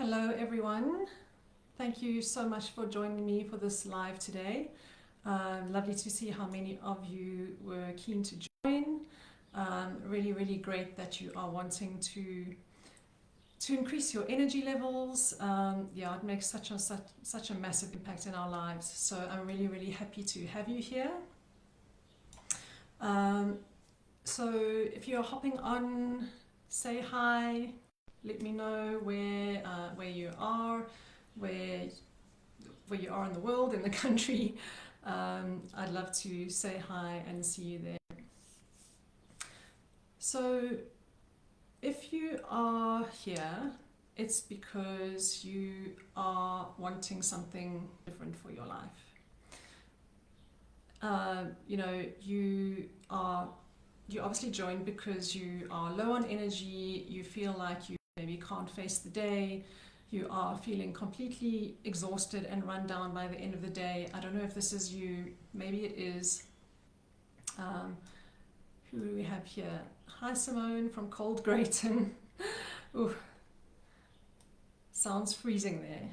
Hello everyone, thank you so much for joining me for this live today. Lovely to see how many of you were keen to join. Really great that you are wanting to increase your energy levels. Yeah, it makes such a massive impact in our lives, so I'm really happy to have you here. So if you're hopping on, say hi. Let me know where you are, where you are in the world, in the country. I'd love to say hi and see you there. So if you are here, it's because you are wanting something different for your life. You obviously joined because you are low on energy, you feel like you maybe can't face the day, you are feeling completely exhausted and run down by the end of the day. I don't know if this is you, maybe it is. Who do we have here? Hi Simone from Cold Grayton. Ooh, sounds freezing there.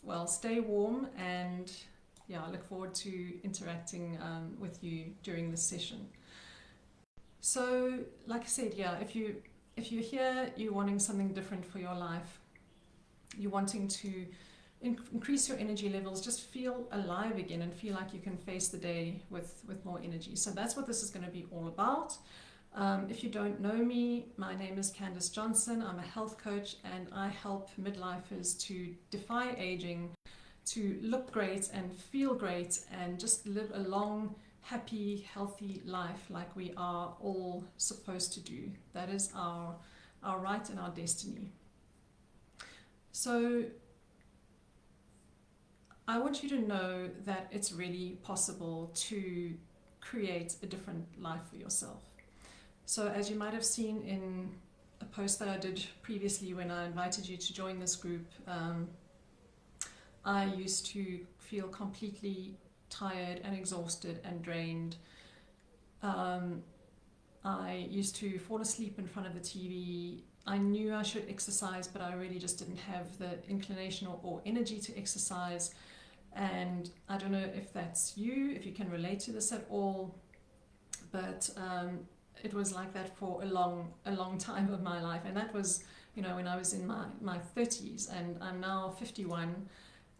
Well, stay warm, and yeah, I look forward to interacting with you during this session. So, like I said, yeah, if you're here, you're wanting something different for your life, you're wanting to increase your energy levels, just feel alive again and feel like you can face the day with more energy. So that's what this is going to be all about. If you don't know me, my name is Candice Johnsen. I'm a health coach, and I help midlifers to defy aging, to look great and feel great, and just live a long, happy, healthy life like we are all supposed to do. That is our right and our destiny. So I want you to know that it's really possible to create a different life for yourself. So as you might have seen in a post that I did previously when I invited you to join this group, I used to feel completely tired and exhausted and drained. I used to fall asleep in front of the TV. I knew I should exercise, but I really just didn't have the inclination or energy to exercise. And I don't know if that's you, if you can relate to this at all, but it was like that for a long time of my life. And that was, when I was in my 30s, and I'm now 51.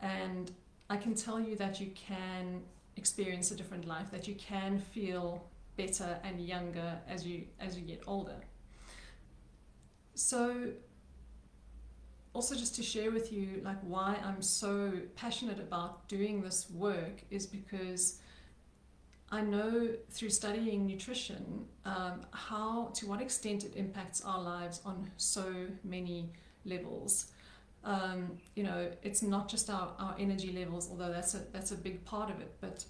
And I can tell you that you can experience a different life, that you can feel better and younger as you get older. So also, just to share with you, like, why I'm so passionate about doing this work is because I know through studying nutrition to what extent it impacts our lives on so many levels. It's not just our energy levels, although that's a big part of it. But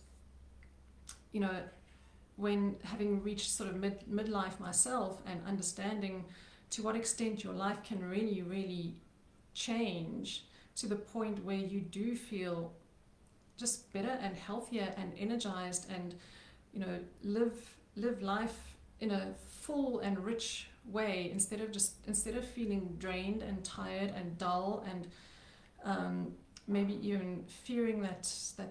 when having reached sort of midlife myself, and understanding to what extent your life can really change to the point where you do feel just better and healthier and energized, and live life in a full and rich way, instead of feeling drained and tired and dull, and maybe even fearing that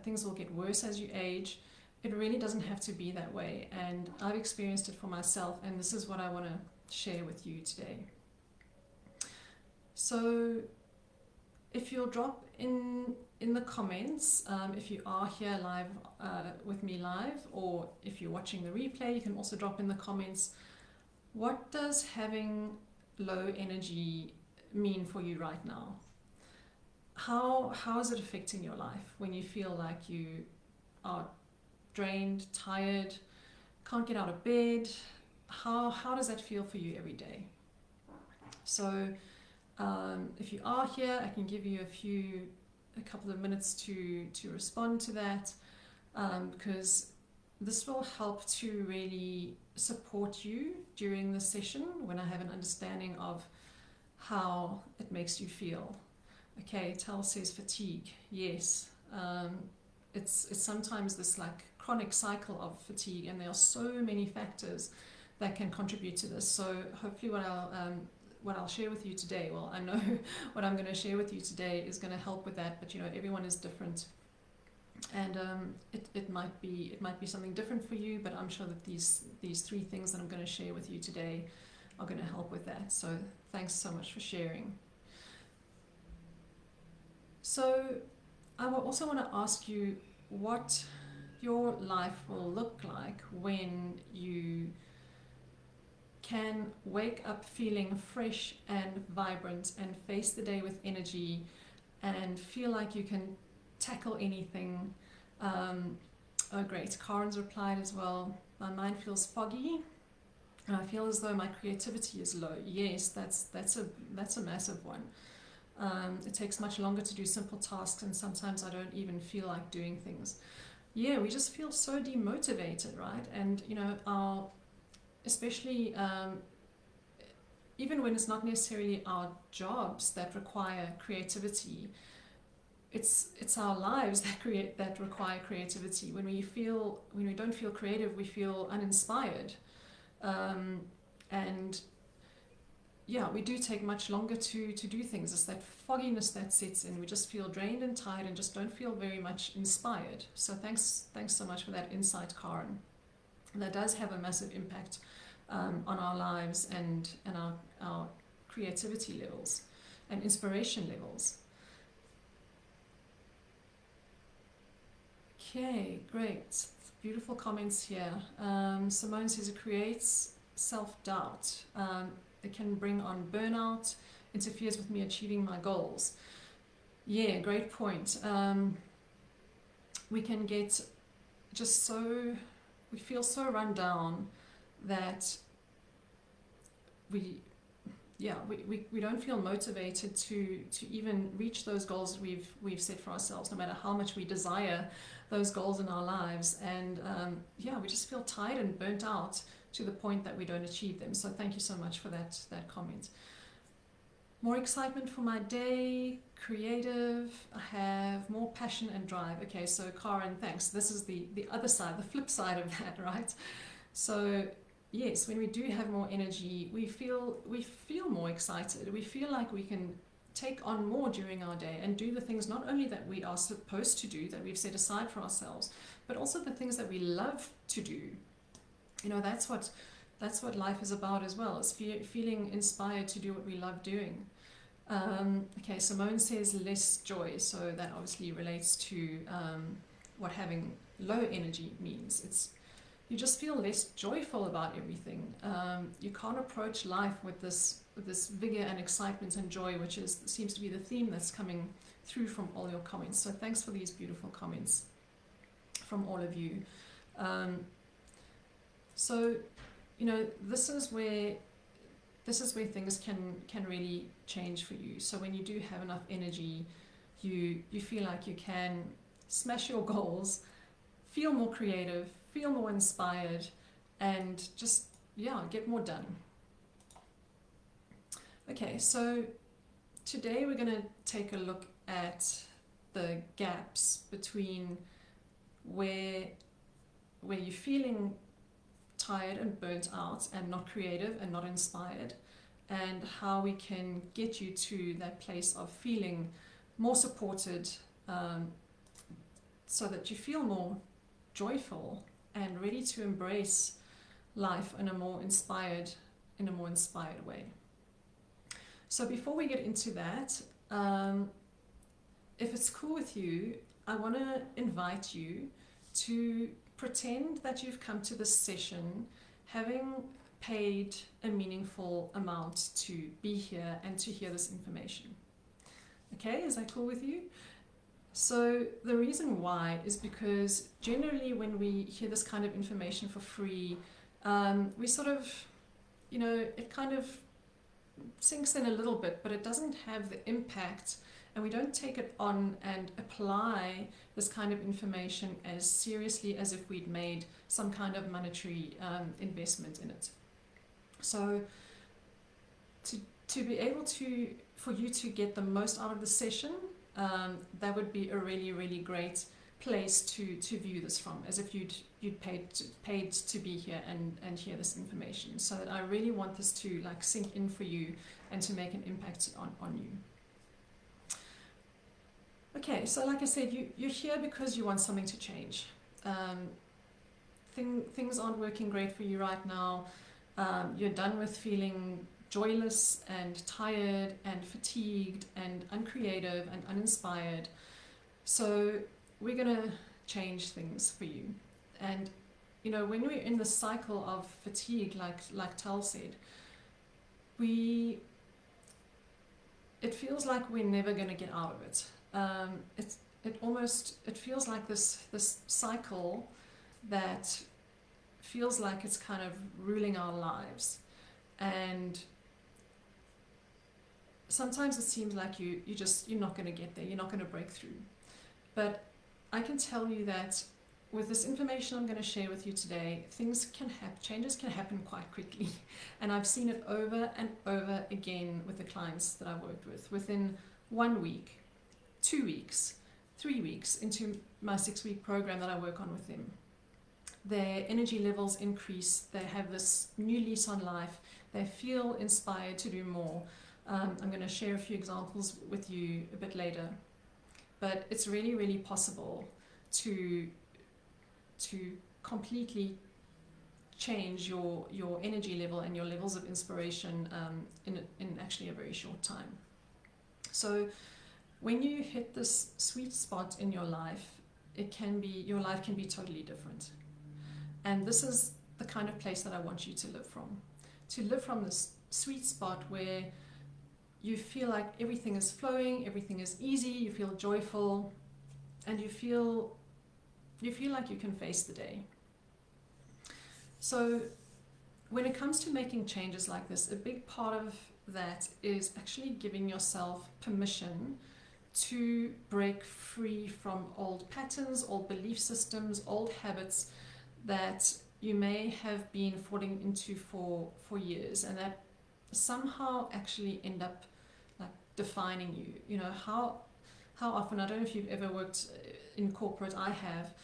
things will get worse as you age. It really doesn't have to be that way, and I've experienced it for myself, and this is what I want to share with you today. So if you'll drop in the comments, if you are here live with me live, or if you're watching the replay, you can also drop in the comments, what does having low energy mean for you right now? How is it affecting your life when you feel like you are drained, tired, can't get out of bed? How does that feel for you every day? So if you are here, I can give you a couple of minutes to respond to that, because this will help to really support you during the session when I have an understanding of how it makes you feel. Okay, Tal says fatigue. Yes, it's sometimes this like chronic cycle of fatigue, and there are so many factors that can contribute to this. So hopefully what I'll what I'll share with you today, well, I know what I'm going to share with you today is going to help with that, but everyone is different, and it might be something different for you, but I'm sure that these 3 things that I'm going to share with you today are going to help with that. So thanks so much for sharing. So I also want to ask you what your life will look like when you can wake up feeling fresh and vibrant and face the day with energy and feel like you can tackle anything. Oh great, Karen's replied as well. My mind feels foggy and I feel as though my creativity is low. Yes, that's a massive one. It takes much longer to do simple tasks, and sometimes I don't even feel like doing things. Yeah, we just feel so demotivated, right? And especially even when it's not necessarily our jobs that require creativity, it's our lives that require creativity. When we don't feel creative, we feel uninspired, and yeah, we do take much longer to do things. It's that fogginess that sets in. We just feel drained and tired and just don't feel very much inspired. So thanks so much for that insight, Karen. And that does have a massive impact on our lives and our creativity levels and inspiration levels. Okay, great. Beautiful comments here. Simone says it creates self-doubt. It can bring on burnout, interferes with me achieving my goals. Yeah, great point. We can get we feel so run down that we don't feel motivated to even reach those goals that we've set for ourselves, no matter how much we desire those goals in our lives. And we just feel tired and burnt out to the point that we don't achieve them. So thank you so much for that comment. More excitement for my day, creative, I have more passion and drive. Okay, so Karen, thanks. This is the other side, the flip side of that, right? So yes, when we do have more energy, we feel more excited. We feel like we can take on more during our day and do the things not only that we are supposed to do, that we've set aside for ourselves, but also the things that we love to do. That's what life is about as well, is feeling inspired to do what we love doing. Okay, Simone says less joy, so that obviously relates to what having low energy means. You just feel less joyful about everything. You can't approach life with this vigor and excitement and joy, which seems to be the theme that's coming through from all your comments. So thanks for these beautiful comments from all of you. So, this is where things can really change for you. So when you do have enough energy, you feel like you can smash your goals, feel more creative, feel more inspired, and just get more done. Okay, so today we're going to take a look at the gaps between where you're feeling tired and burnt out and not creative and not inspired, and how we can get you to that place of feeling more supported, so that you feel more joyful and ready to embrace life in a more inspired way. So before we get into that, if it's cool with you, I want to invite you to pretend that you've come to this session having paid a meaningful amount to be here and to hear this information. Okay, is that cool with you? So the reason why is because generally when we hear this kind of information for free, we sort of, it kind of sinks in a little bit, but it doesn't have the impact, and we don't take it on and apply this kind of information as seriously as if we'd made some kind of monetary investment in it. So to be able for you to get the most out of the session, that would be a really, really great place to view this from, as if you'd paid to be here and hear this information. So that I really want this to like sink in for you and to make an impact on you. Okay, so like I said, you're here because you want something to change. Things aren't working great for you right now. You're done with feeling joyless and tired and fatigued and uncreative and uninspired. So we're going to change things for you. And you know, when we're in the cycle of fatigue, like Tal said, it feels like we're never going to get out of it. It feels like this cycle that feels like it's kind of ruling our lives, and sometimes it seems like you're not going to get there, you're not going to break through. But I can tell you that with this information I'm going to share with you today, changes can happen quite quickly. And I've seen it over and over again with the clients that I've worked with. Within 1 week, 2 weeks, 3 weeks into my 6-week program that I work on with them, their energy levels increase, they have this new lease on life, they feel inspired to do more. I'm going to share a few examples with you a bit later. But it's really, really possible to completely change your energy level and your levels of inspiration in actually a very short time. So when you hit this sweet spot in your life, your life can be totally different. And this is the kind of place that I want you to live from. To live from this sweet spot where you feel like everything is flowing, everything is easy, you feel joyful, and you feel like you can face the day. So when it comes to making changes like this, a big part of that is actually giving yourself permission to break free from old patterns, old belief systems, old habits that you may have been falling into for years, and that somehow actually end up like defining you. You know, how often, I don't know if you've ever worked in corporate, I have,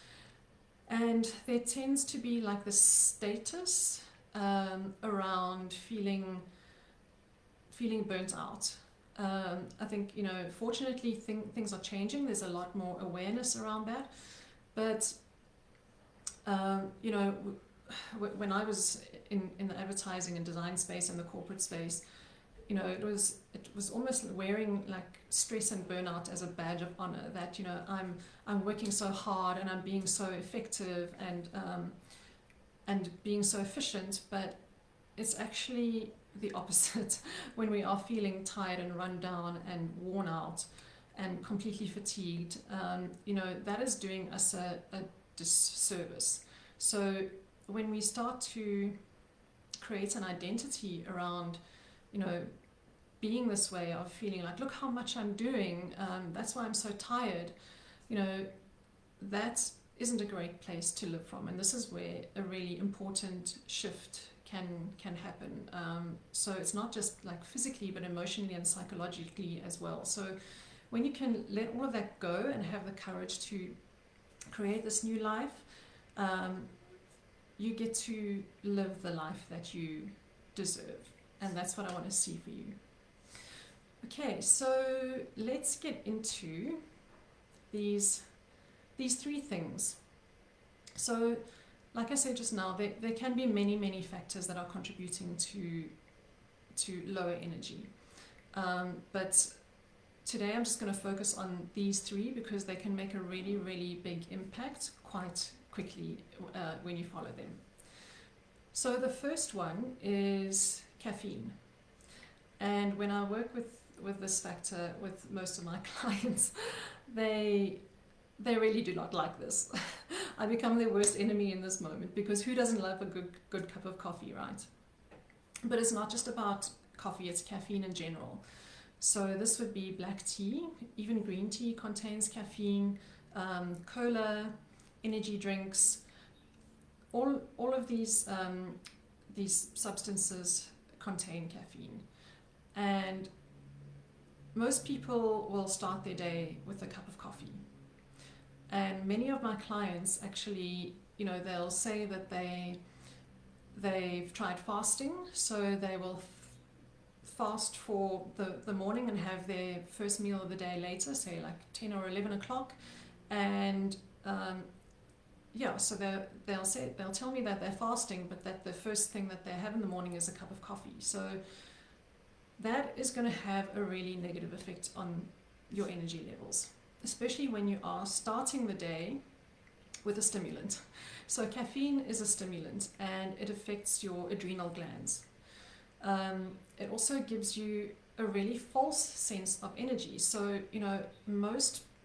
and there tends to be like this status around feeling burnt out. I think, you know, fortunately things are changing. There's a lot more awareness around that. But, you know, when I was in the advertising and design space and the corporate space, you know, it was almost wearing like stress and burnout as a badge of honor, that, you know, I'm working so hard and I'm being so effective and being so efficient, but it's actually the opposite. When we are feeling tired and run down and worn out and completely fatigued, you know, that is doing us a disservice. So when we start to create an identity around, you know, being this way, of feeling like, look how much I'm doing, that's why I'm so tired, you know, that isn't a great place to live from. And this is where a really important shift can happen. So it's not just like physically, but emotionally and psychologically as well. So when you can let all of that go and have the courage to create this new life, you get to live the life that you deserve. And that's what I want to see for you. Okay, so let's get into these 3 things. So, like I said just now, there can be many factors that are contributing to lower energy. But today I'm just going to focus on these 3 because they can make a really, really big impact quite quickly when you follow them. So the first one is caffeine. And when I work with this factor with most of my clients, they really do not like this. I become their worst enemy in this moment, because who doesn't love a good cup of coffee, right? But it's not just about coffee, it's caffeine in general. So this would be black tea, even green tea contains caffeine, cola, energy drinks, all of these substances contain caffeine. And most people will start their day with a cup of coffee. And many of my clients actually, they'll say that they've tried fasting, so they will fast for the morning and have their first meal of the day later, say like 10 or 11 o'clock, and so they'll tell me that they're fasting, but that the first thing that they have in the morning is a cup of coffee. So that is going to have a really negative effect on your energy levels, especially when you are starting the day with a stimulant. So caffeine is a stimulant, and it affects your adrenal glands. It also gives you a really false sense of energy. So,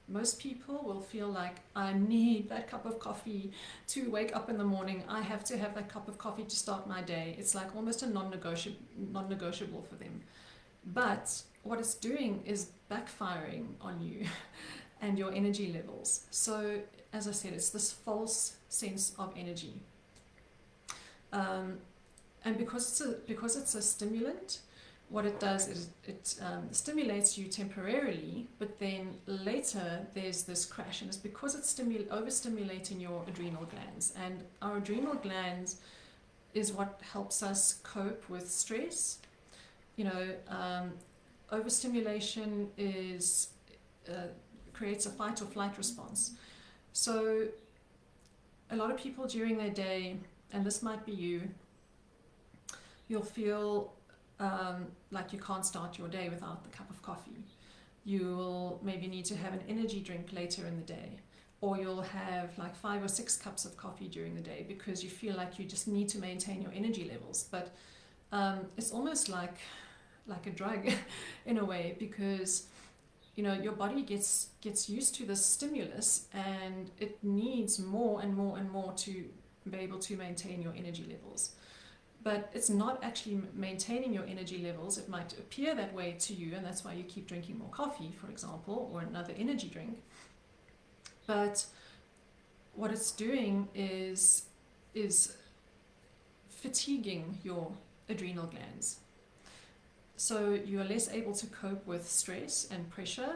most people will feel like, I need that cup of coffee to wake up in the morning. I have to have that cup of coffee to start my day. It's like almost a non-negotiable for them. But what it's doing is backfiring on you and your energy levels. So, as I said, it's this false sense of energy. And because it's a stimulant, what it does is it stimulates you temporarily, but then later there's this crash, and it's because it's overstimulating your adrenal glands. And our adrenal glands is what helps us cope with stress. Overstimulation creates a fight or flight response. So a lot of people during their day, and this might be you'll feel like you can't start your day without the cup of coffee. You'll maybe need to have an energy drink later in the day, or you'll have like 5 or 6 cups of coffee during the day because you feel like you just need to maintain your energy levels. But it's almost like a drug in a way, because your body gets used to this stimulus, and it needs more and more and more to be able to maintain your energy levels. But it's not actually maintaining your energy levels. It might appear that way to you, and that's why you keep drinking more coffee, for example, or another energy drink. But what it's doing is fatiguing your adrenal glands. So you are less able to cope with stress and pressure.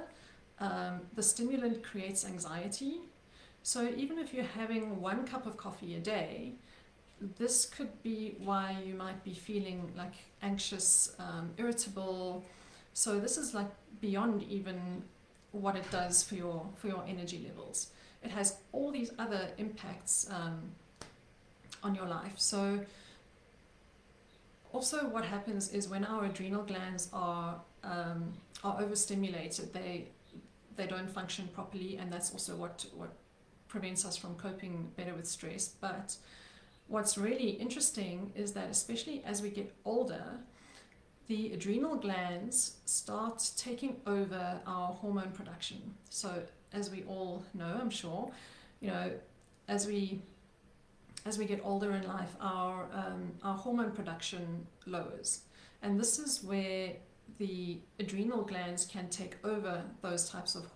The stimulant creates anxiety. So even if you're having 1 cup of coffee a day, this could be why you might be feeling like anxious, irritable. So this is like beyond even what it does for your energy levels. It has all these other impacts on your life. So also what happens is when our adrenal glands are overstimulated, they don't function properly, and that's also what prevents us from coping better with stress. But what's really interesting is that especially as we get older, the adrenal glands start taking over our hormone production. So as we all know, I'm sure, as we get older in life, our hormone production lowers, and this is where the adrenal glands can take over those types of the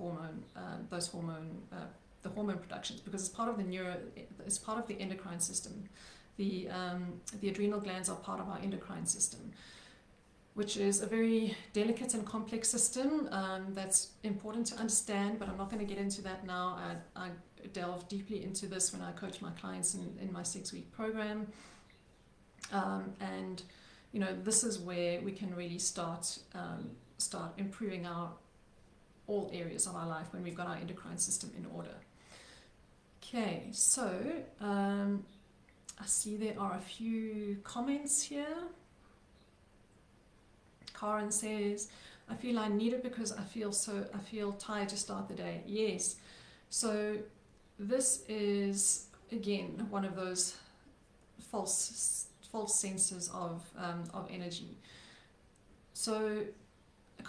hormone productions, because it's part of the endocrine system. The adrenal glands are part of our endocrine system, which is a very delicate and complex system that's important to understand, but I'm not going to get into that now. I delve deeply into this when I coach my clients in my 6-week program. And this is where we can really start improving all areas of our life when we've got our endocrine system in order. Okay, so I see there are a few comments here. Karen says, I feel I need it because I feel tired to start the day. Yes. So this is again one of those false senses of energy. So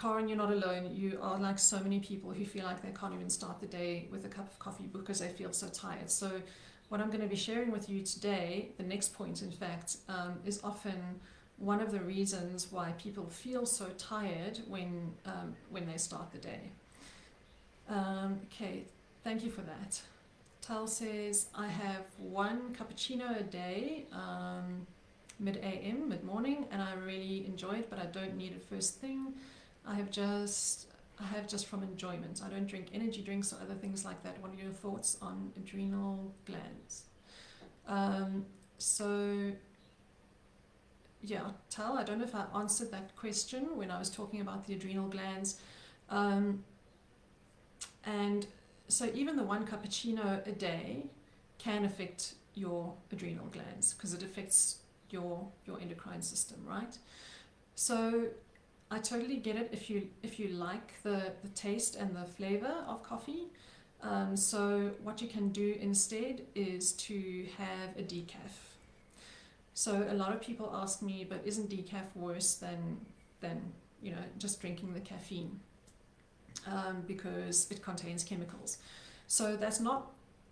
Karen, you're not alone. You are like so many people who feel like they can't even start the day with a cup of coffee because they feel so tired. So what I'm going to be sharing with you today, the next point in fact, is often one of the reasons why people feel so tired when they start the day. Okay, thank you for that. Tal says, I have 1 cappuccino a day, mid-morning, and I really enjoy it, but I don't need it first thing. I have just I have just from enjoyment. I don't drink energy drinks or other things like that. What are your thoughts on adrenal glands? So yeah, Tal, I don't know if I answered that question when I was talking about the adrenal glands. And so even the one cappuccino a day can affect your adrenal glands because it affects your endocrine system, right? So I totally get it if you like the taste and the flavor of coffee. So what you can do instead is to have a decaf. So a lot of people ask me, but isn't decaf worse than just drinking the caffeine? Because it contains chemicals. So that's not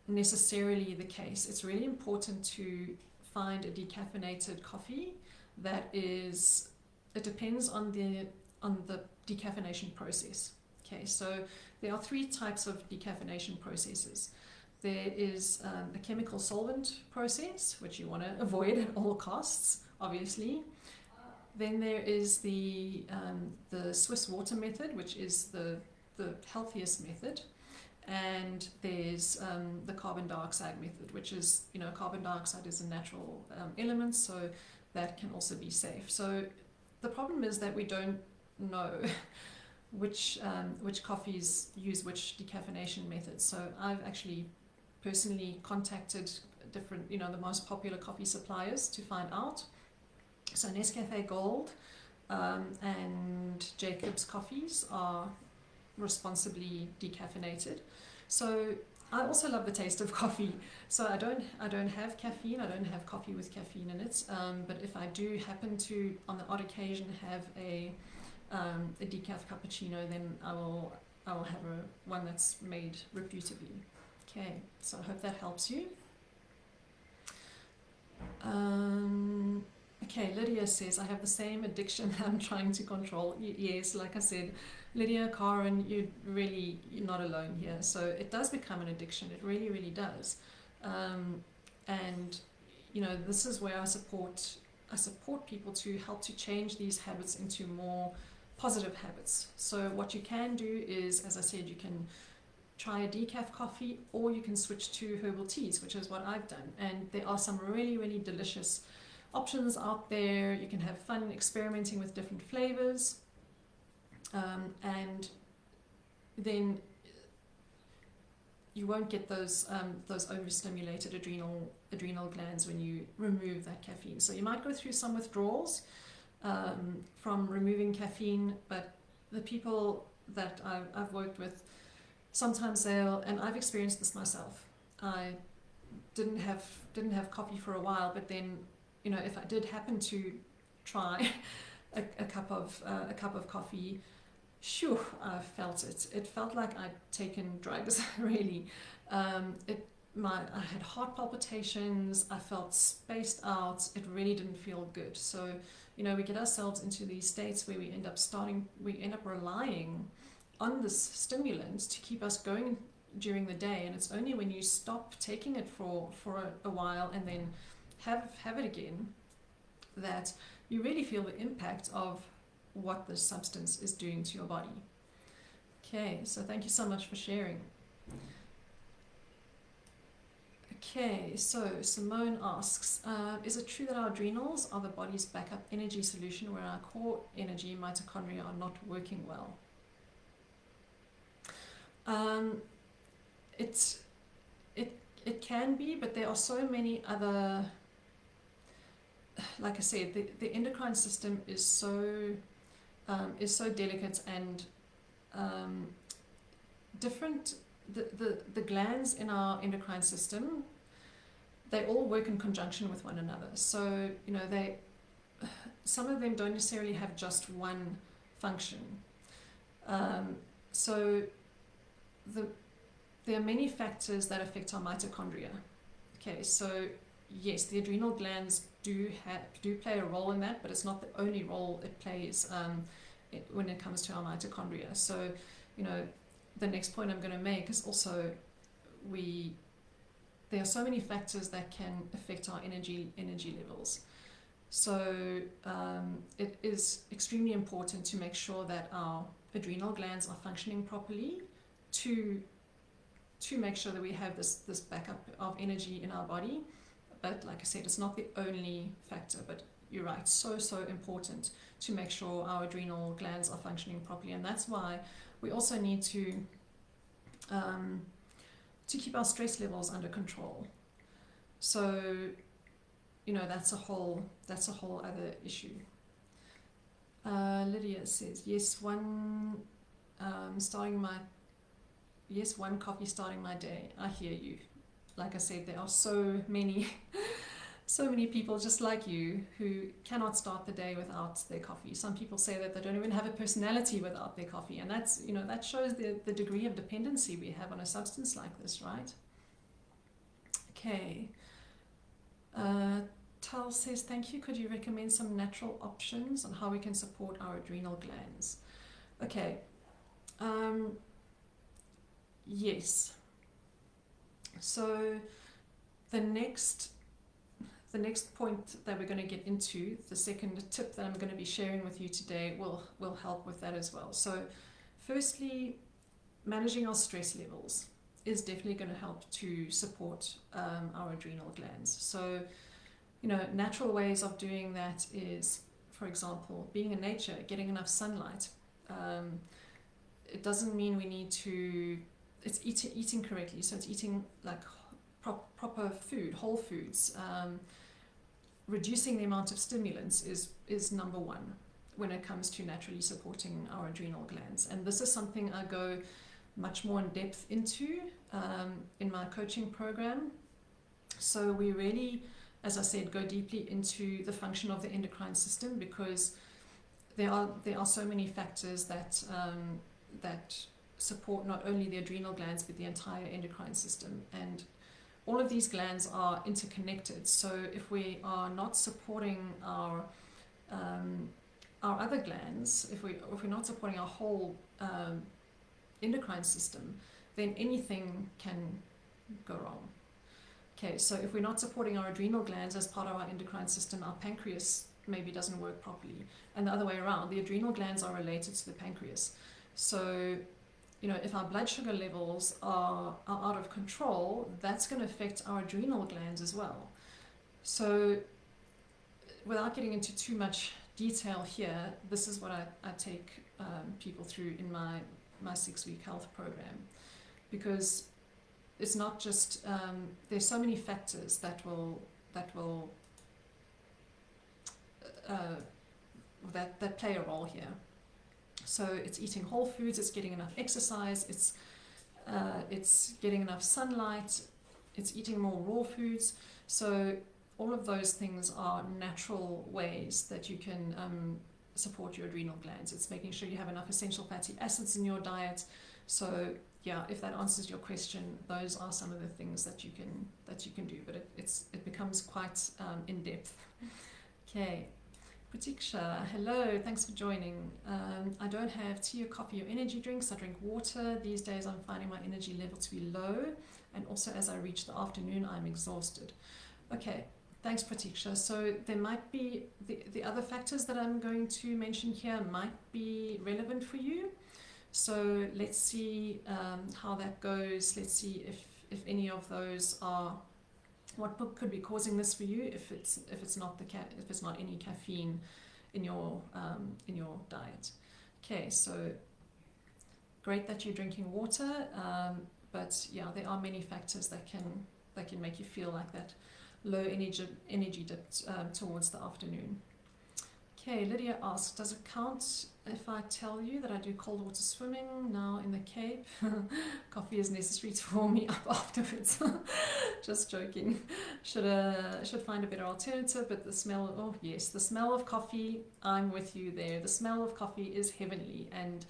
necessarily the case. It's really important to find a decaffeinated coffee that is, it depends on the decaffeination process. Okay, so there are 3 types of decaffeination processes. There is a chemical solvent process, which you want to avoid at all costs, obviously. Then there is the Swiss water method, which is the healthiest method. And there's the carbon dioxide method, which is, carbon dioxide is a natural element, so that can also be safe. So the problem is that we don't know which coffees use which decaffeination methods. So I've actually personally contacted different, the most popular coffee suppliers to find out. So Nescafe Gold and Jacob's coffees are responsibly decaffeinated. So I also love the taste of coffee. So I don't have caffeine. I don't have coffee with caffeine in it. But if I do happen to, on the odd occasion, have a decaf cappuccino, then I will have one that's made reputably. Okay, so I hope that helps you. Okay, Lydia says, I have the same addiction I'm trying to control. Yes, like I said, Lydia, Karen, you're not alone here. So it does become an addiction. It really, really does. And, this is where I support people to help to change these habits into more positive habits. So what you can do is, as I said, you can try a decaf coffee, or you can switch to herbal teas, which is what I've done. And there are some really, really delicious options out there. You can have fun experimenting with different flavors, and then you won't get those overstimulated adrenal glands when you remove that caffeine. So you might go through some withdrawals from removing caffeine, but the people that I've worked with, sometimes and I've experienced this myself. I didn't have coffee for a while, but then, if I did happen to try a cup of coffee, shoo, I felt it. It felt like I'd taken drugs, really. I had heart palpitations. I felt spaced out. It really didn't feel good. So, we get ourselves into these states where we end up relying on this stimulant to keep us going during the day, and it's only when you stop taking it for a while and then have it again that you really feel the impact of what the substance is doing to your body. Okay, so thank you so much for sharing. Okay, so Simone asks, is it true that our adrenals are the body's backup energy solution where our core energy mitochondria are not working well? It can be, but there are so many other, like I said, the endocrine system is so delicate and different. The glands in our endocrine system, they all work in conjunction with one another. So some of them don't necessarily have just one function. So there are many factors that affect our mitochondria. Okay, so yes, the adrenal glands do play a role in that, but it's not the only role it plays when it comes to our mitochondria. So, the next point I'm going to make is also there are so many factors that can affect our energy levels. So it is extremely important to make sure that our adrenal glands are functioning properly to make sure that we have this backup of energy in our body. But like I said, it's not the only factor, but you're right, so important to make sure our adrenal glands are functioning properly. And that's why we also need to keep our stress levels under control. So, you know, that's a whole other issue. Lydia says, yes, one coffee starting my day. I hear you. Like I said, there are so many people just like you who cannot start the day without their coffee. Some people say that they don't even have a personality without their coffee, and that's, you know, that shows the degree of dependency we have on a substance like this, right? Okay. Tal says, thank you. Could you recommend some natural options on how we can support our adrenal glands? Okay. Yes. So the next point that we're going to get into, the second tip that I'm going to be sharing with you today, will help with that as well. So firstly, managing our stress levels is definitely going to help to support our adrenal glands. So, you know, natural ways of doing that is, for example, being in nature, getting enough sunlight. It doesn't mean we need to, it's eating correctly, so it's eating like proper food, whole foods. Reducing the amount of stimulants is number one when it comes to naturally supporting our adrenal glands. And this is something I go much more in depth into in my coaching program. So we really, as I said, go deeply into the function of the endocrine system, because there are so many factors that support not only the adrenal glands but the entire endocrine system, and all of these glands are interconnected. So if we are not supporting our other glands, if we're not supporting our whole endocrine system, then anything can go wrong. Okay, so if we're not supporting our adrenal glands as part of our endocrine system, our pancreas maybe doesn't work properly, and the other way around. The adrenal glands are related to the pancreas. So, you know, if our blood sugar levels are out of control, that's going to affect our adrenal glands as well. So without getting into too much detail here, this is what I take people through in my 6-week health program, because it's not just, there's so many factors that play a role here. So it's eating whole foods, it's getting enough exercise, it's getting enough sunlight, it's eating more raw foods. So all of those things are natural ways that you can support your adrenal glands. It's making sure you have enough essential fatty acids in your diet. So yeah, if that answers your question, those are some of the things that you can do, but it becomes quite in depth. Okay. Pratiksha, hello, thanks for joining. I don't have tea or coffee or energy drinks. I drink water. These days I'm finding my energy level to be low, and also as I reach the afternoon I'm exhausted. Okay, thanks Pratiksha. So there might be the other factors that I'm going to mention here might be relevant for you. So let's see how that goes. Let's see if any of those are, what could be causing this for you, if it's not any caffeine in your diet. Okay, so great that you're drinking water, but yeah, there are many factors that can make you feel like that low energy dip towards the afternoon. Okay, Lydia asks, does it count if I tell you that I do cold water swimming now in the Cape? Coffee is necessary to warm me up afterwards. Just joking. Should find a better alternative, but the smell, oh yes, the smell of coffee, I'm with you there. The smell of coffee is heavenly, and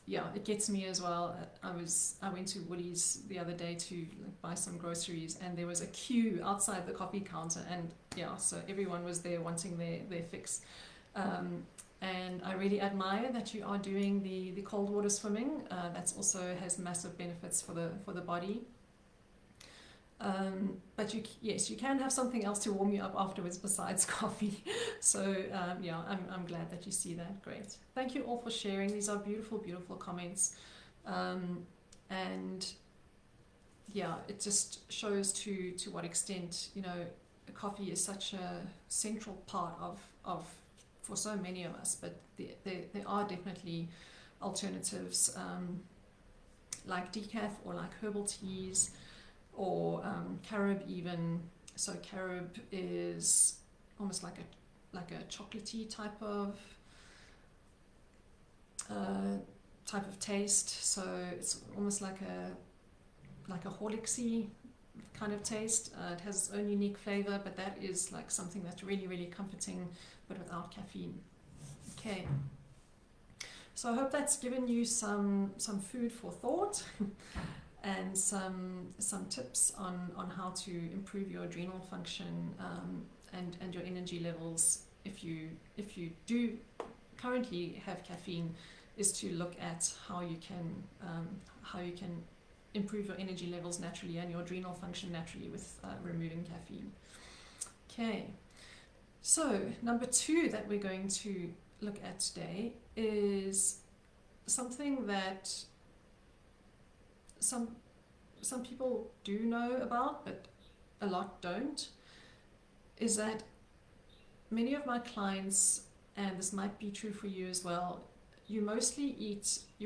yeah, it gets me as well. I went to Woolies the other day to buy some groceries, and there was a queue outside the coffee counter, and yeah, so everyone was there wanting their fix. And I really admire that you are doing the cold water swimming. That's also has massive benefits for the body. But yes, you can have something else to warm you up afterwards besides coffee. So yeah, I'm glad that you see that. Great. Thank you all for sharing. These are beautiful, beautiful comments. And yeah, it just shows to what extent, coffee is such a central part of for so many of us. But there are definitely alternatives, like decaf or like herbal teas, or carob even. So carob is almost like a chocolatey type of taste. So it's almost like a Horlicksy kind of taste. It has its own unique flavor, but that is like something that's really, really comforting, but without caffeine. Okay. So I hope that's given you some food for thought. And some tips on how to improve your adrenal function, and your energy levels if you do currently have caffeine, is to look at how you can improve your energy levels naturally and your adrenal function naturally with removing caffeine. Okay, so number 2 that we're going to look at today is something that some people do know about, but a lot don't, is that many of my clients, and this might be true for you as well, your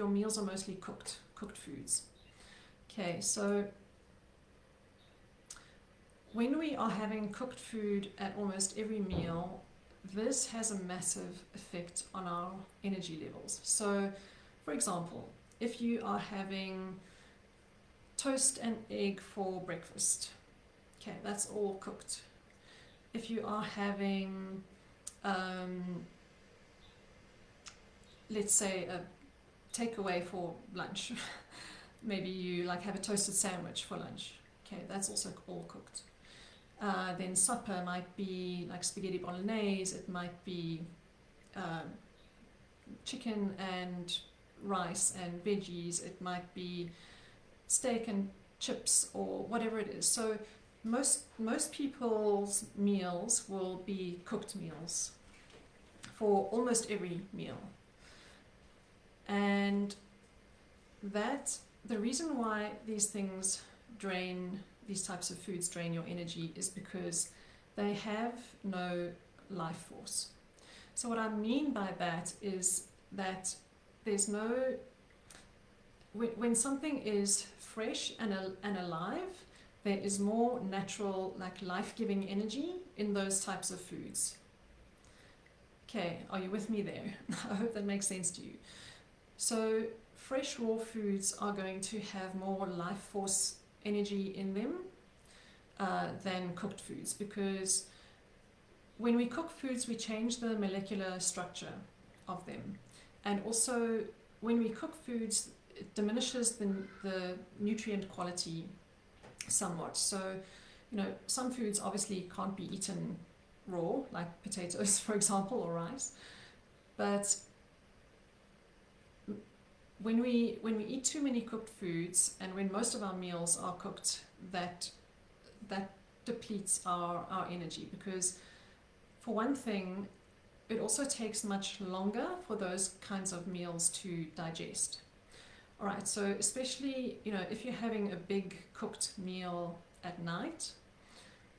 meals are mostly cooked foods. Okay, so when we are having cooked food at almost every meal, this has a massive effect on our energy levels. So, for example, if you are having toast and egg for breakfast, okay, that's all cooked. If you are having, let's say, a takeaway for lunch, maybe you like have a toasted sandwich for lunch, okay, that's also all cooked. Then supper might be like spaghetti bolognese, it might be chicken and rice and veggies, it might be steak and chips or whatever it is. So most people's meals will be cooked meals for almost every meal. And that the reason why these types of foods drain your energy is because they have no life force. So what I mean by that is that there's no, when something is fresh and alive, there is more natural, like life-giving energy in those types of foods. Okay, are you with me there? I hope that makes sense to you. So fresh raw foods are going to have more life force energy in them than cooked foods, because when we cook foods, we change the molecular structure of them. And also, when we cook foods, it diminishes the nutrient quality somewhat. So, some foods obviously can't be eaten raw, like potatoes, for example, or rice. But when we eat too many cooked foods, and when most of our meals are cooked, that depletes our energy, because for one thing, it also takes much longer for those kinds of meals to digest. All right, so especially, if you're having a big cooked meal at night,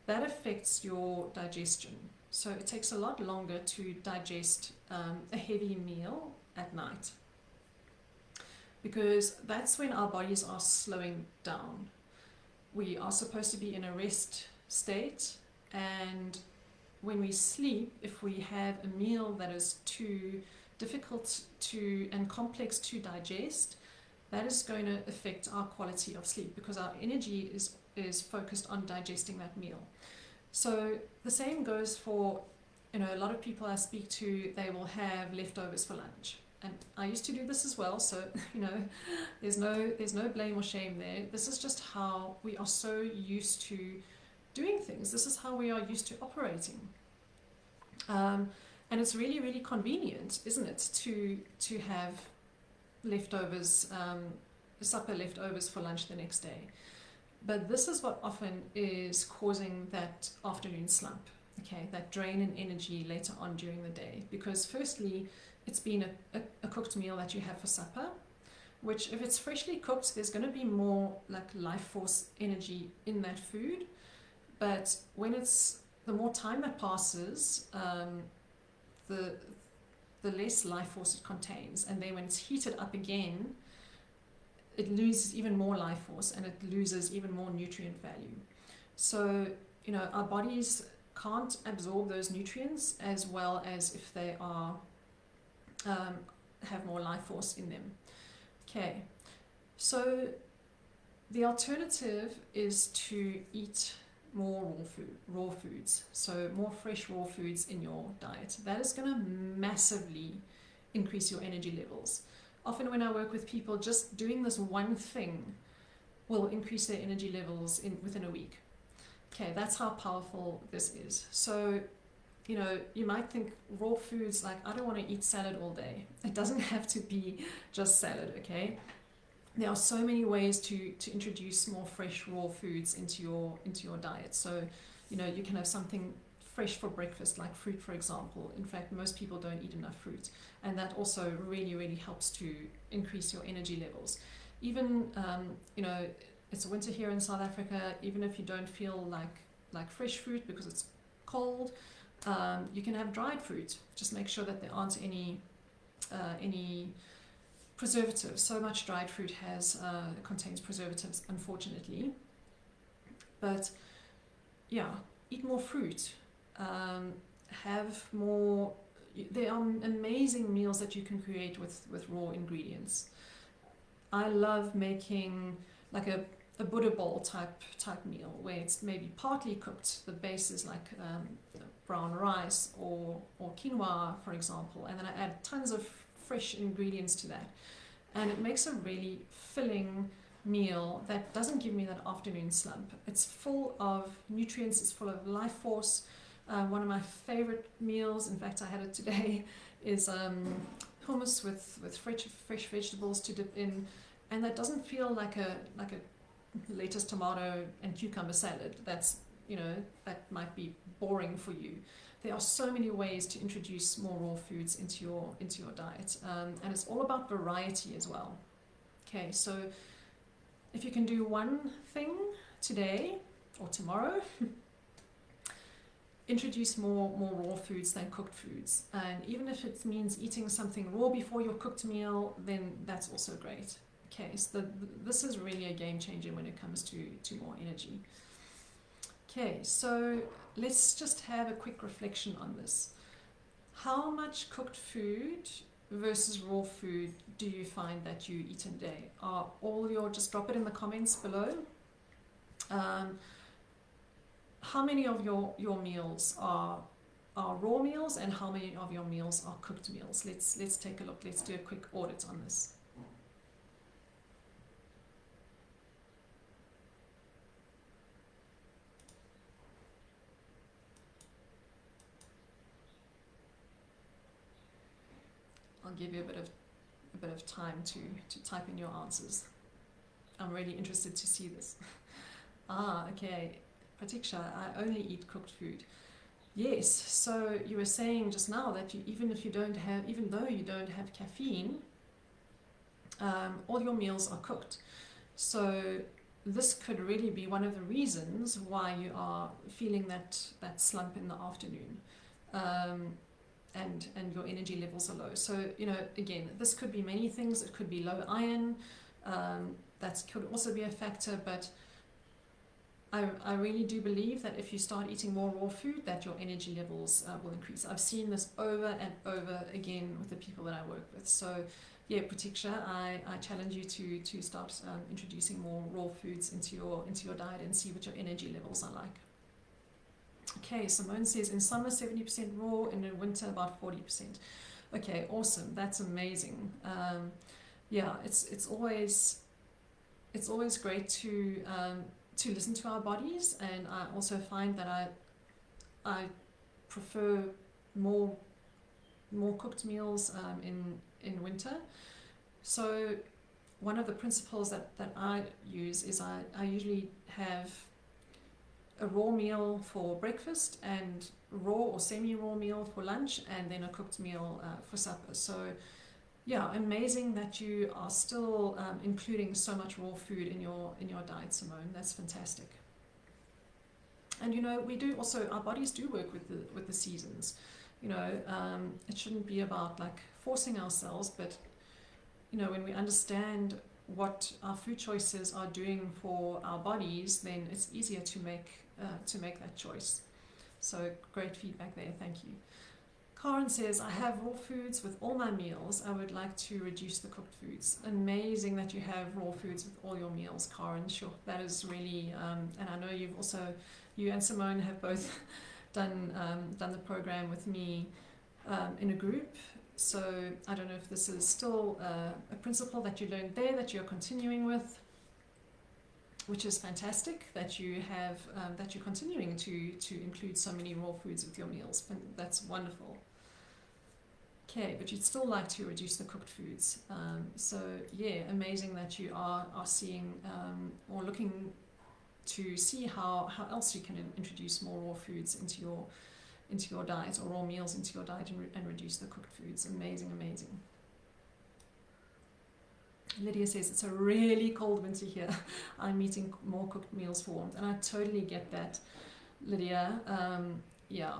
that affects your digestion. So it takes a lot longer to digest a heavy meal at night, because that's when our bodies are slowing down. We are supposed to be in a rest state, and when we sleep, if we have a meal that is too difficult and complex to digest, that is going to affect our quality of sleep, because our energy is focused on digesting that meal. So the same goes for, a lot of people I speak to, they will have leftovers for lunch. And I used to do this as well, so there's no blame or shame there. This is just how we are so used to doing things. This is how we are used to operating. And it's really, really convenient, isn't it, to have leftovers, supper leftovers for lunch the next day. But this is what often is causing that afternoon slump, okay, that drain in energy later on during the day. Because firstly, it's been a cooked meal that you have for supper, which if it's freshly cooked, there's going to be more like life force energy in that food. But when it's, the more time that passes, the less life force it contains. And then when it's heated up again, it loses even more life force and it loses even more nutrient value. So, you know, our bodies can't absorb those nutrients as well as if they are have more life force in them. Okay, so the alternative is to eat more raw foods, so more fresh raw foods in your diet. That is going to massively increase your energy levels. Often when I work with people, just doing this one thing will increase their energy levels within a week. Okay, that's how powerful this is. So, you know, you might think raw foods, like, I don't want to eat salad all day. It doesn't have to be just salad, okay? There are so many ways to introduce more fresh raw foods into your diet. So, you know, you can have something fresh for breakfast, like fruit, for example. In fact, most people don't eat enough fruit, and that also really, really helps to increase your energy levels. Even, you know, it's winter here in South Africa. Even if you don't feel like fresh fruit because it's cold, you can have dried fruit. Just make sure that there aren't any preservatives. So much dried fruit contains preservatives, unfortunately. But yeah, eat more fruit. Have more. There are amazing meals that you can create with raw ingredients. I love making like a Buddha bowl type meal where it's maybe partly cooked. The base is like brown rice or quinoa, for example, and then I add tons of fresh ingredients to that, and it makes a really filling meal that doesn't give me that afternoon slump. It's full of nutrients, it's full of life force. One of my favorite meals, in fact I had it today, is hummus with fresh vegetables to dip in, and that doesn't feel like a lettuce, tomato and cucumber salad. That's, you know, that might be boring for you. There are so many ways to introduce more raw foods into your diet, and it's all about variety as well. Okay, so if you can do one thing today or tomorrow, introduce more raw foods than cooked foods. And even if it means eating something raw before your cooked meal, then that's also great. Okay, so this is really a game changer when it comes to more energy. Okay, so let's just have a quick reflection on this. How much cooked food versus raw food do you find that you eat in a day? Just drop it in the comments below. How many of your meals are raw meals, and how many of your meals are cooked meals? Let's take a look. Let's do a quick audit on this. I'll give you a bit of time to type in your answers. I'm really interested to see this. Okay. Pratiksha, I only eat cooked food. Yes, so you were saying just now that even though you don't have caffeine, all your meals are cooked. So this could really be one of the reasons why you are feeling that slump in the afternoon, and your energy levels are low. So, you know, again, this could be many things. It could be low iron. That could also be a factor, but I really do believe that if you start eating more raw food, that your energy levels will increase. I've seen this over and over again with the people that I work with. So yeah, Pratiksha, I challenge you to start introducing more raw foods into your diet and see what your energy levels are like. Okay, Simone says in summer 70% raw, and in winter about 40%. Okay, awesome. That's amazing. Yeah, it's always great to listen to our bodies, and I also find that I prefer more cooked meals in winter. So one of the principles that I use is I usually have a raw meal for breakfast and raw or semi-raw meal for lunch, and then a cooked meal for supper. So yeah, amazing that you are still including so much raw food in your diet, Simone. That's fantastic. And you know, we do also, our bodies do work with the seasons. You know, it shouldn't be about like forcing ourselves, but you know, when we understand what our food choices are doing for our bodies, then it's easier to make that choice. So great feedback there, thank you. Karen says, I have raw foods with all my meals. I would like to reduce the cooked foods. Amazing that you have raw foods with all your meals, Karen. Sure, that is really, and I know you've also, you and Simone have both done the program with me in a group. So I don't know if this is still a principle that you learned there that you're continuing with, which is fantastic that you have, that you're continuing to include so many raw foods with your meals. That's wonderful. Okay, but you'd still like to reduce the cooked foods. So yeah, amazing that you are seeing or looking to see how else you can introduce more raw foods into your diet, or raw meals into your diet, and reduce the cooked foods. Amazing, amazing. Lydia says, it's a really cold winter here. I'm eating more cooked meals for warmth. And I totally get that, Lydia. Yeah,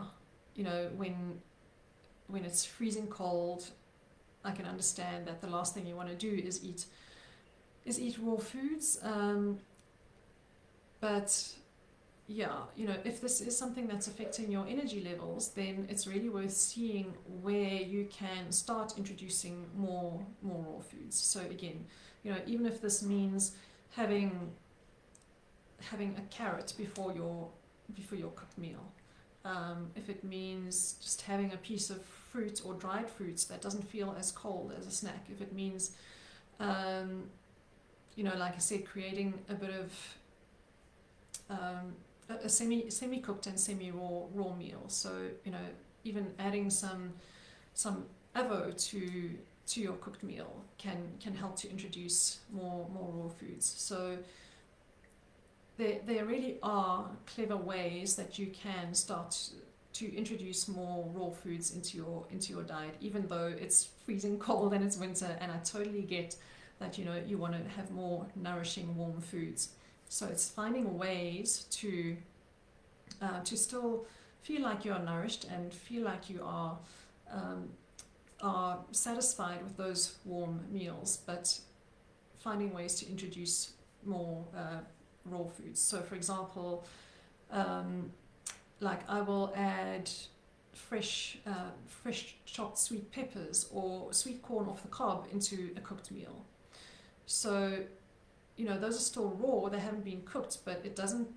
you know, when it's freezing cold, I can understand that the last thing you want to do is eat raw foods. But yeah, you know, if this is something that's affecting your energy levels, then it's really worth seeing where you can start introducing more raw foods. So again, you know, even if this means having a carrot before your cooked meal, if it means just having a piece of fruit or dried fruits that doesn't feel as cold as a snack, if it means, you know, like I said, creating a bit of a semi-cooked and semi-raw meal. So, you know, even adding some avo to your cooked meal can help to introduce more raw foods. So there really are clever ways that you can start to introduce more raw foods into your diet, even though it's freezing cold and it's winter. And I totally get that, you know, you want to have more nourishing warm foods. So it's finding ways to still feel like you are nourished and feel like you are satisfied with those warm meals, but finding ways to introduce more raw foods. So for example, like I will add fresh chopped sweet peppers or sweet corn off the cob into a cooked meal. So, you know, those are still raw, they haven't been cooked, but it doesn't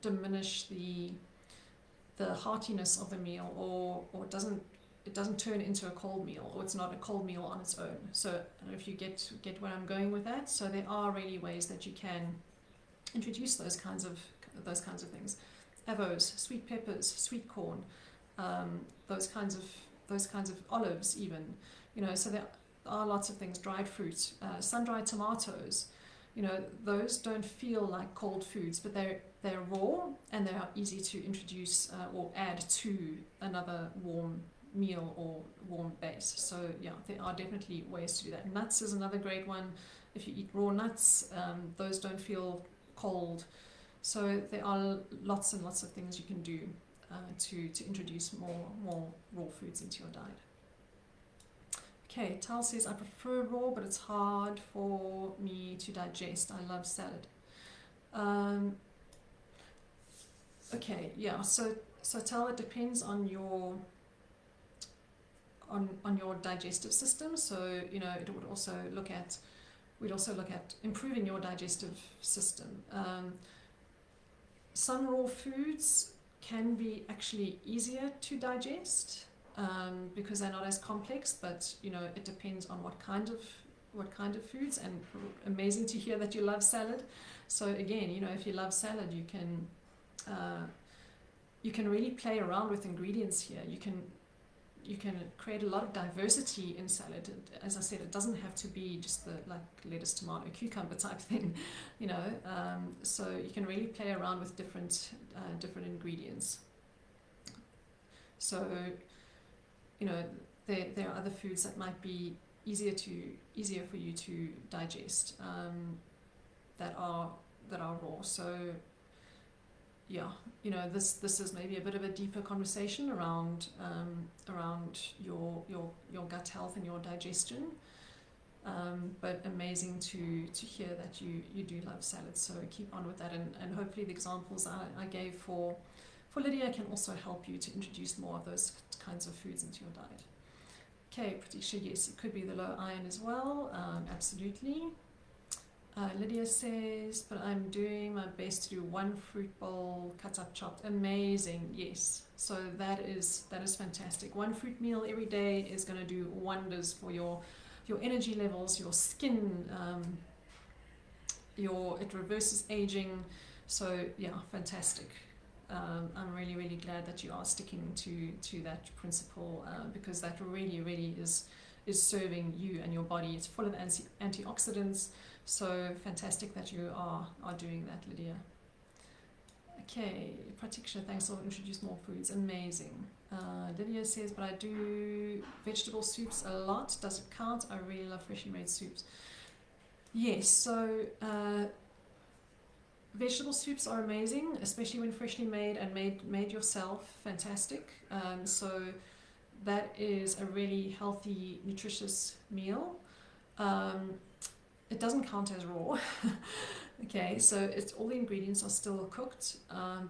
diminish the heartiness of the meal, or it doesn't turn into a cold meal, or it's not a cold meal on its own. So I don't know if you get where I'm going with that. So there are really ways that you can introduce those kinds of things. Avos, sweet peppers, sweet corn, those kinds of olives even, you know. So there are lots of things, dried fruit, sun-dried tomatoes, you know, those don't feel like cold foods, but they're raw and they are easy to introduce or add to another warm meal or warm base. So yeah, there are definitely ways to do that. Nuts is another great one. If you eat raw nuts, those don't feel cold. So there are lots and lots of things you can do to introduce more raw foods into your diet. Okay, Tal says, I prefer raw, but it's hard for me to digest. I love salad. Okay, yeah, so Tal, it depends on your digestive system. So, you know, we'd also look at improving your digestive system. Some raw foods can be actually easier to digest, because they're not as complex, but you know, it depends on what kind of foods. And amazing to hear that you love salad. So again, you know, if you love salad, you can really play around with ingredients here. You can you can create a lot of diversity in salad. As I said, it doesn't have to be just the like lettuce, tomato, cucumber type thing, you know. So you can really play around with different ingredients. So, you know, there are other foods that might be easier for you to digest, that are raw. So yeah, you know, this is maybe a bit of a deeper conversation around your gut health and your digestion. But amazing to hear that you do love salads. So keep on with that, and hopefully the examples I gave for Lydia can also help you to introduce more of those kinds of foods into your diet. Okay, Pratisha, yes, it could be the low iron as well, absolutely. Lydia says, but I'm doing my best to do one fruit bowl, cut up, chopped. Amazing, yes. So that is fantastic. One fruit meal every day is going to do wonders for your energy levels, your skin, it reverses aging. So yeah, fantastic. I'm really, really glad that you are sticking to that principle, because that really is serving you and your body. It's full of antioxidants. So fantastic that you are doing that, Lydia. Okay, Pratiksha, thanks for introducing more foods. Amazing. Lydia says, but I do vegetable soups a lot. Does it count? I really love freshly made soups. Yes, so vegetable soups are amazing, especially when freshly made and made yourself. Fantastic. So that is a really healthy, nutritious meal. It doesn't count as raw. Okay, so it's all the ingredients are still cooked,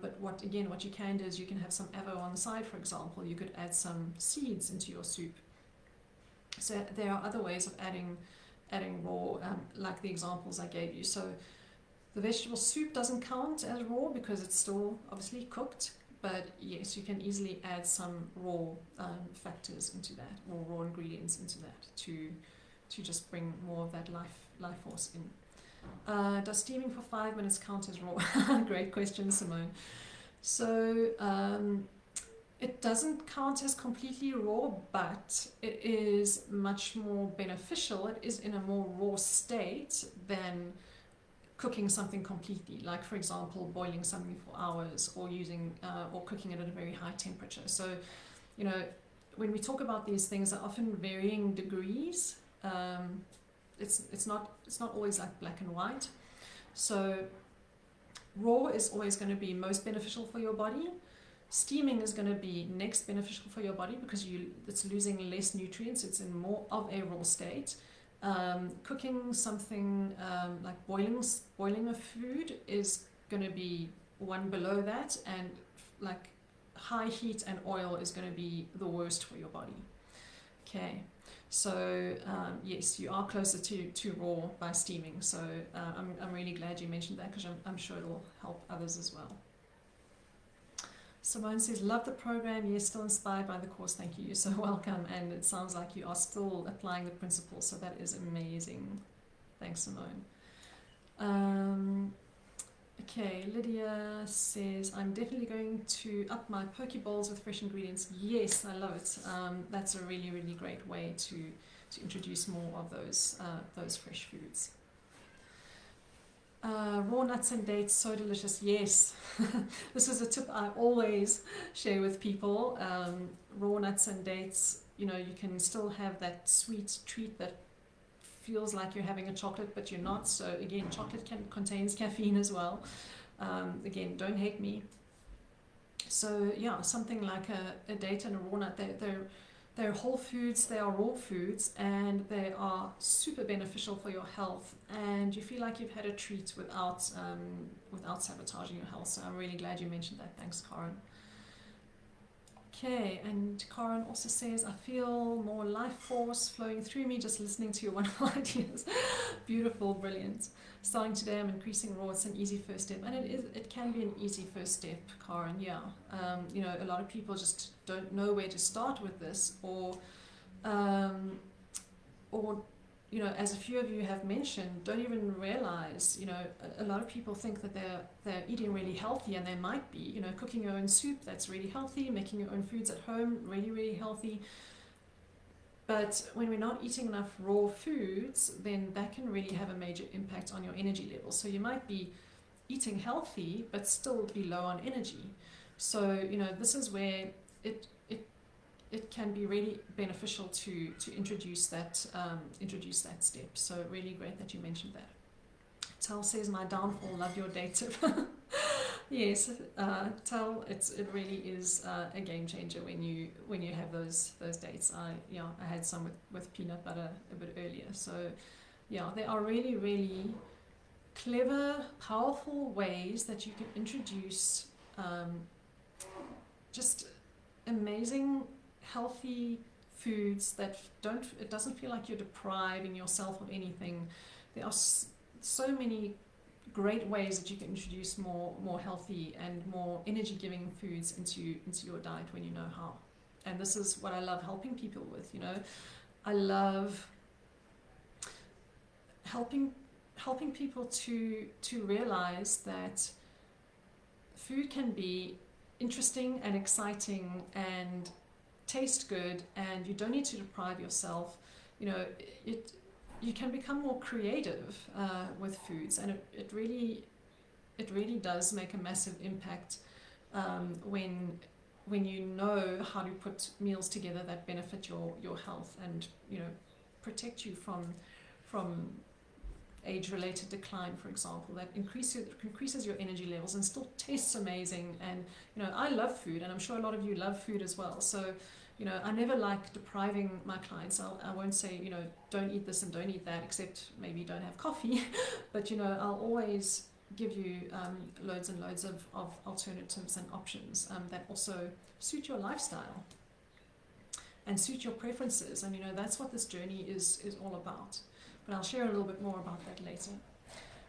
but what you can do is you can have some avo on the side, for example. You could add some seeds into your soup. So there are other ways of adding raw, like the examples I gave you. So the vegetable soup doesn't count as raw because it's still obviously cooked, but yes, you can easily add some raw factors into that, or raw ingredients into that to just bring more of that life force in. Does steaming for 5 minutes count as raw? Great question, Simone. So it doesn't count as completely raw, but it is much more beneficial. It is in a more raw state than cooking something completely, like for example boiling something for hours, or using or cooking it at a very high temperature. So, you know, when we talk about these things, are often varying degrees. It's not always like black and white. So raw is always going to be most beneficial for your body. Steaming is going to be next beneficial for your body because it's losing less nutrients. It's in more of a raw state. Cooking something like boiling a food is going to be one below that, and like high heat and oil is going to be the worst for your body. Okay, so yes, you are closer to raw by steaming. So I'm really glad you mentioned that, because I'm sure it will help others as well. Simone says, love the program. Yes, still inspired by the course. Thank you. You're so welcome. And it sounds like you are still applying the principles. So that is amazing. Thanks, Simone. Okay, Lydia says, I'm definitely going to up my poke bowls with fresh ingredients. Yes, I love it. That's a really, really great way to introduce more of those fresh foods. Raw nuts and dates, so delicious. Yes, this is a tip I always share with people. Raw nuts and dates, you know, you can still have that sweet treat that feels like you're having a chocolate, but you're not. So again, chocolate contains caffeine as well. Again, don't hate me. So yeah, something like a date and a raw nut, they're whole foods, they are raw foods, and they are super beneficial for your health, and you feel like you've had a treat without sabotaging your health. So I'm really glad you mentioned that. Thanks, Karen. Okay, and Karen also says, I feel more life force flowing through me just listening to your wonderful ideas. Beautiful, brilliant. Starting today, I'm increasing raw. It's an easy first step, and it can be an easy first step, Karen. Yeah, you know, a lot of people just don't know where to start with this, or you know, as a few of you have mentioned, don't even realize, you know, a lot of people think that they're eating really healthy, and they might be, you know, cooking your own soup, that's really healthy, making your own foods at home, really, really healthy. But when we're not eating enough raw foods, then that can really have a major impact on your energy levels. So you might be eating healthy, but still be low on energy. So, you know, this is where it it can be really beneficial to introduce that step. So really great that you mentioned that. Tal says, my downfall, love your date tip. Yes, Tal, it really is a game changer when you have those dates. I had some with peanut butter a bit earlier. So yeah, there are really, really clever, powerful ways that you can introduce just amazing, healthy foods that it doesn't feel like you're depriving yourself of anything. There are so many great ways that you can introduce more healthy and more energy giving foods into your diet when you know how. And this is what I love helping people with. You know, I love helping people to realize that food can be interesting and exciting and taste good, and you don't need to deprive yourself. You know, you can become more creative with foods, and it really does make a massive impact when you know how to put meals together that benefit your health and, you know, protect you from age-related decline, for example, that increases your energy levels and still tastes amazing. And, you know, I love food, and I'm sure a lot of you love food as well. So, you know, I never like depriving my clients. I won't say, you know, don't eat this and don't eat that, except maybe don't have coffee. But, you know, I'll always give you loads and loads of alternatives and options that also suit your lifestyle and suit your preferences. And, you know, that's what this journey is all about. But I'll share a little bit more about that later.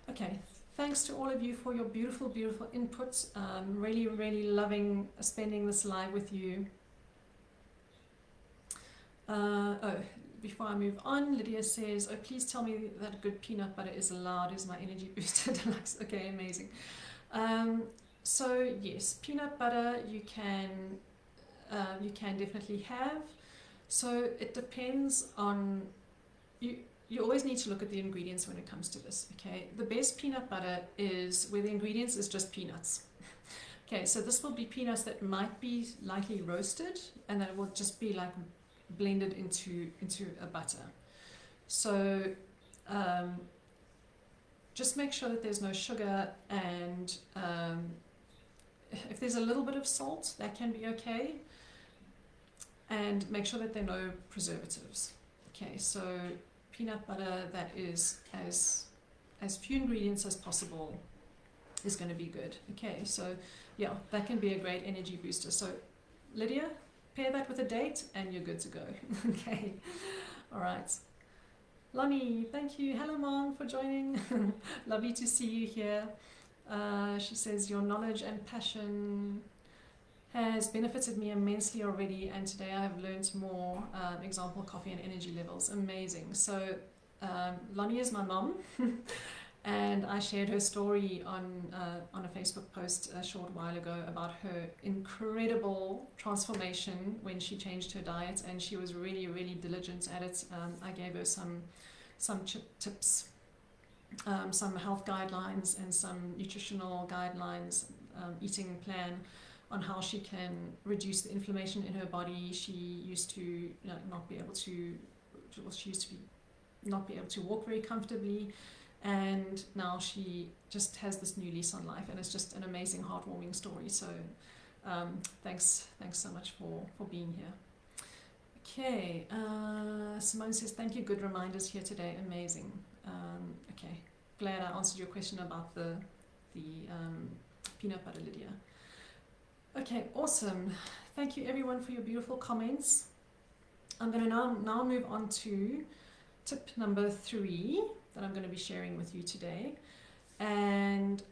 Okay, thanks to all of you for your beautiful, beautiful input. Really, really loving spending this live with you. Before I move on, Lydia says, oh, please tell me that good peanut butter is allowed, is my energy booster deluxe. Okay, amazing. So yes, peanut butter you can definitely have. So it depends on you. You always need to look at the ingredients when it comes to this, okay? The best peanut butter is where the ingredients is just peanuts. Okay, so this will be peanuts that might be lightly roasted, and then it will just be like blended into a butter. So just make sure that there's no sugar, and if there's a little bit of salt, that can be okay. And make sure that there are no preservatives. Okay, so peanut butter that is as few ingredients as possible is going to be good. Okay, so yeah, that can be a great energy booster. So Lydia, pair that with a date and you're good to go. Okay, all right. Lonnie, thank you. Hello, Mom, for joining. Lovely to see you here. She says, your knowledge and passion has benefited me immensely already, and today I have learned more. Example, coffee and energy levels. Amazing. So Lonnie is my mom, and I shared her story on a Facebook post a short while ago about her incredible transformation when she changed her diet, and she was really, really diligent at it. I gave her some tips, some health guidelines and some nutritional guidelines, eating plan on how she can reduce the inflammation in her body. She used to not be able to walk very comfortably, and now she just has this new lease on life, and it's just an amazing, heartwarming story. So thanks so much for being here. Okay, Simone says, thank you, good reminders here today, amazing. Okay, glad I answered your question about the peanut butter, Lydia. Okay, awesome. Thank you everyone for your beautiful comments. I'm going to now move on to tip number 3 that I'm going to be sharing with you today. And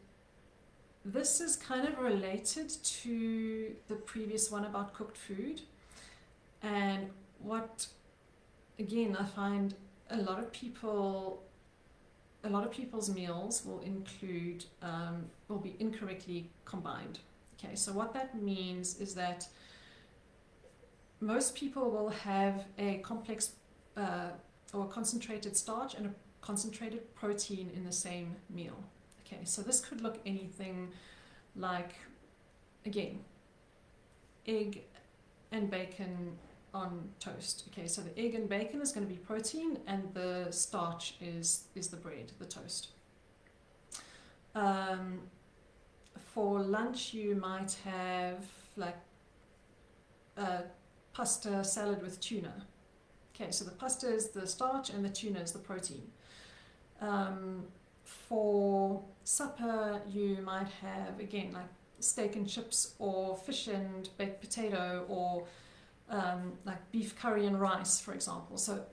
this is kind of related to the previous one about cooked food. And what, again, I find a lot of people's meals will include, will be incorrectly combined. Okay, so what that means is that most people will have a complex or a concentrated starch and a concentrated protein in the same meal. Okay, so this could look anything like, again, egg and bacon on toast. Okay, so the egg and bacon is going to be protein, and the starch is the bread, the toast. For lunch, you might have like pasta salad with tuna. Okay, so the pasta is the starch and the tuna is the protein. For supper, you might have, again, like steak and chips, or fish and baked potato, or like beef curry and rice, for example. So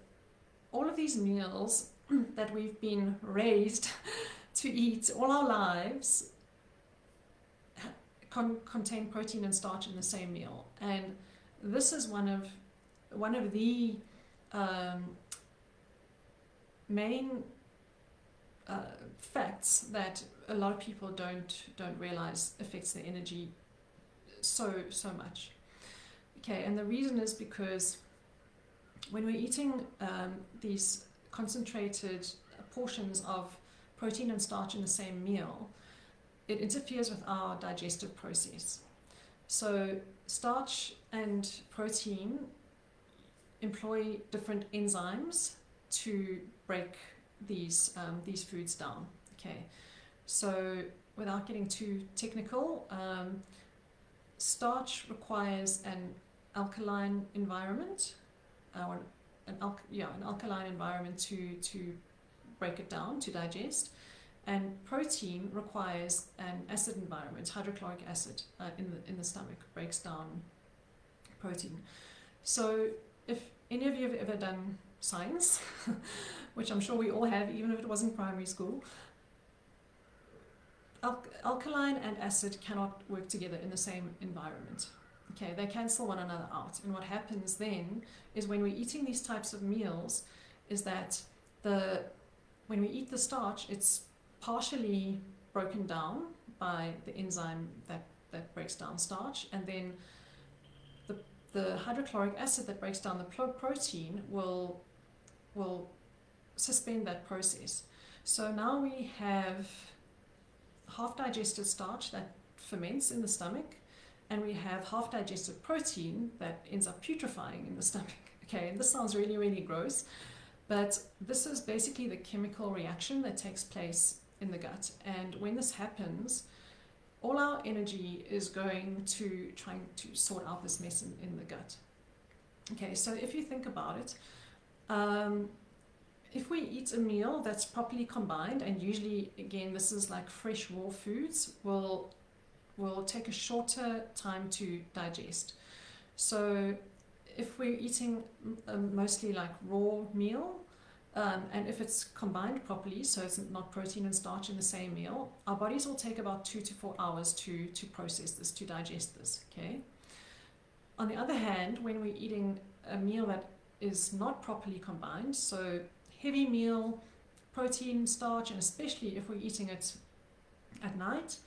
all of these meals that we've been raised to eat all our lives contain protein and starch in the same meal, and this is one of the main facts that a lot of people don't realize affects their energy so much. Okay, and the reason is because when we're eating these concentrated portions of protein and starch in the same meal, it interferes with our digestive process. So starch and protein employ different enzymes to break these foods down. Okay, so without getting too technical, starch requires an alkaline environment, an alkaline environment to break it down, to digest. And protein requires an acid environment, hydrochloric acid in the stomach breaks down protein. So if any of you have ever done science, which I'm sure we all have, even if it wasn't primary school, alkaline and acid cannot work together in the same environment. Okay, they cancel one another out. And what happens then is, when we're eating these types of meals, is that when we eat the starch, it's partially broken down by the enzyme that breaks down starch, and then the hydrochloric acid that breaks down the protein will suspend that process. So now we have half digested starch that ferments in the stomach, and we have half digested protein that ends up putrefying in the stomach. Okay, and this sounds really, really gross, but this is basically the chemical reaction that takes place in the gut. And when this happens, all our energy is going to trying to sort out this mess in the gut. Okay, so if you think about it, if we eat a meal that's properly combined, and usually, again, this is like fresh raw foods, will take a shorter time to digest. So if we're eating mostly like raw meal, and if it's combined properly, so it's not protein and starch in the same meal, our bodies will take about 2 to 4 hours to process this, to digest this. Okay. On the other hand, when we're eating a meal that is not properly combined, so heavy meal, protein, starch, and especially if we're eating it at night,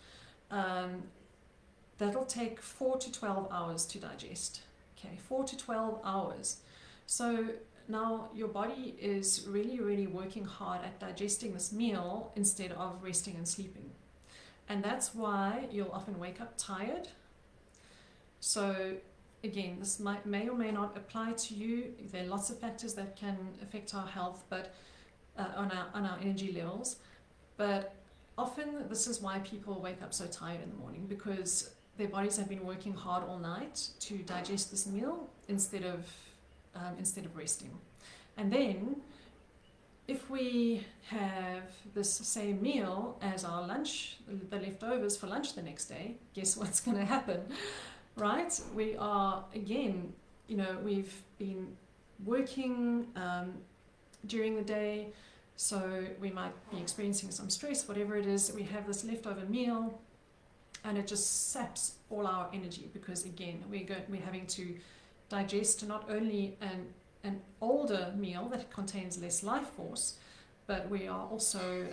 that'll take 4 to 12 hours to digest. Okay, 4 to 12 hours. So now your body is really, really working hard at digesting this meal instead of resting and sleeping. And that's why you'll often wake up tired. So again, this may or may not apply to you. There are lots of factors that can affect our health, but on our energy levels. But often this is why people wake up so tired in the morning, because their bodies have been working hard all night to digest this meal instead of resting. And then if we have this same meal as our lunch, the leftovers for lunch the next day, guess what's going to happen, right? We are, again, we've been working during the day, so we might be experiencing some stress, whatever it is. We have this leftover meal, and it just saps all our energy, because again, we're having to digest not only an older meal that contains less life force, but we are also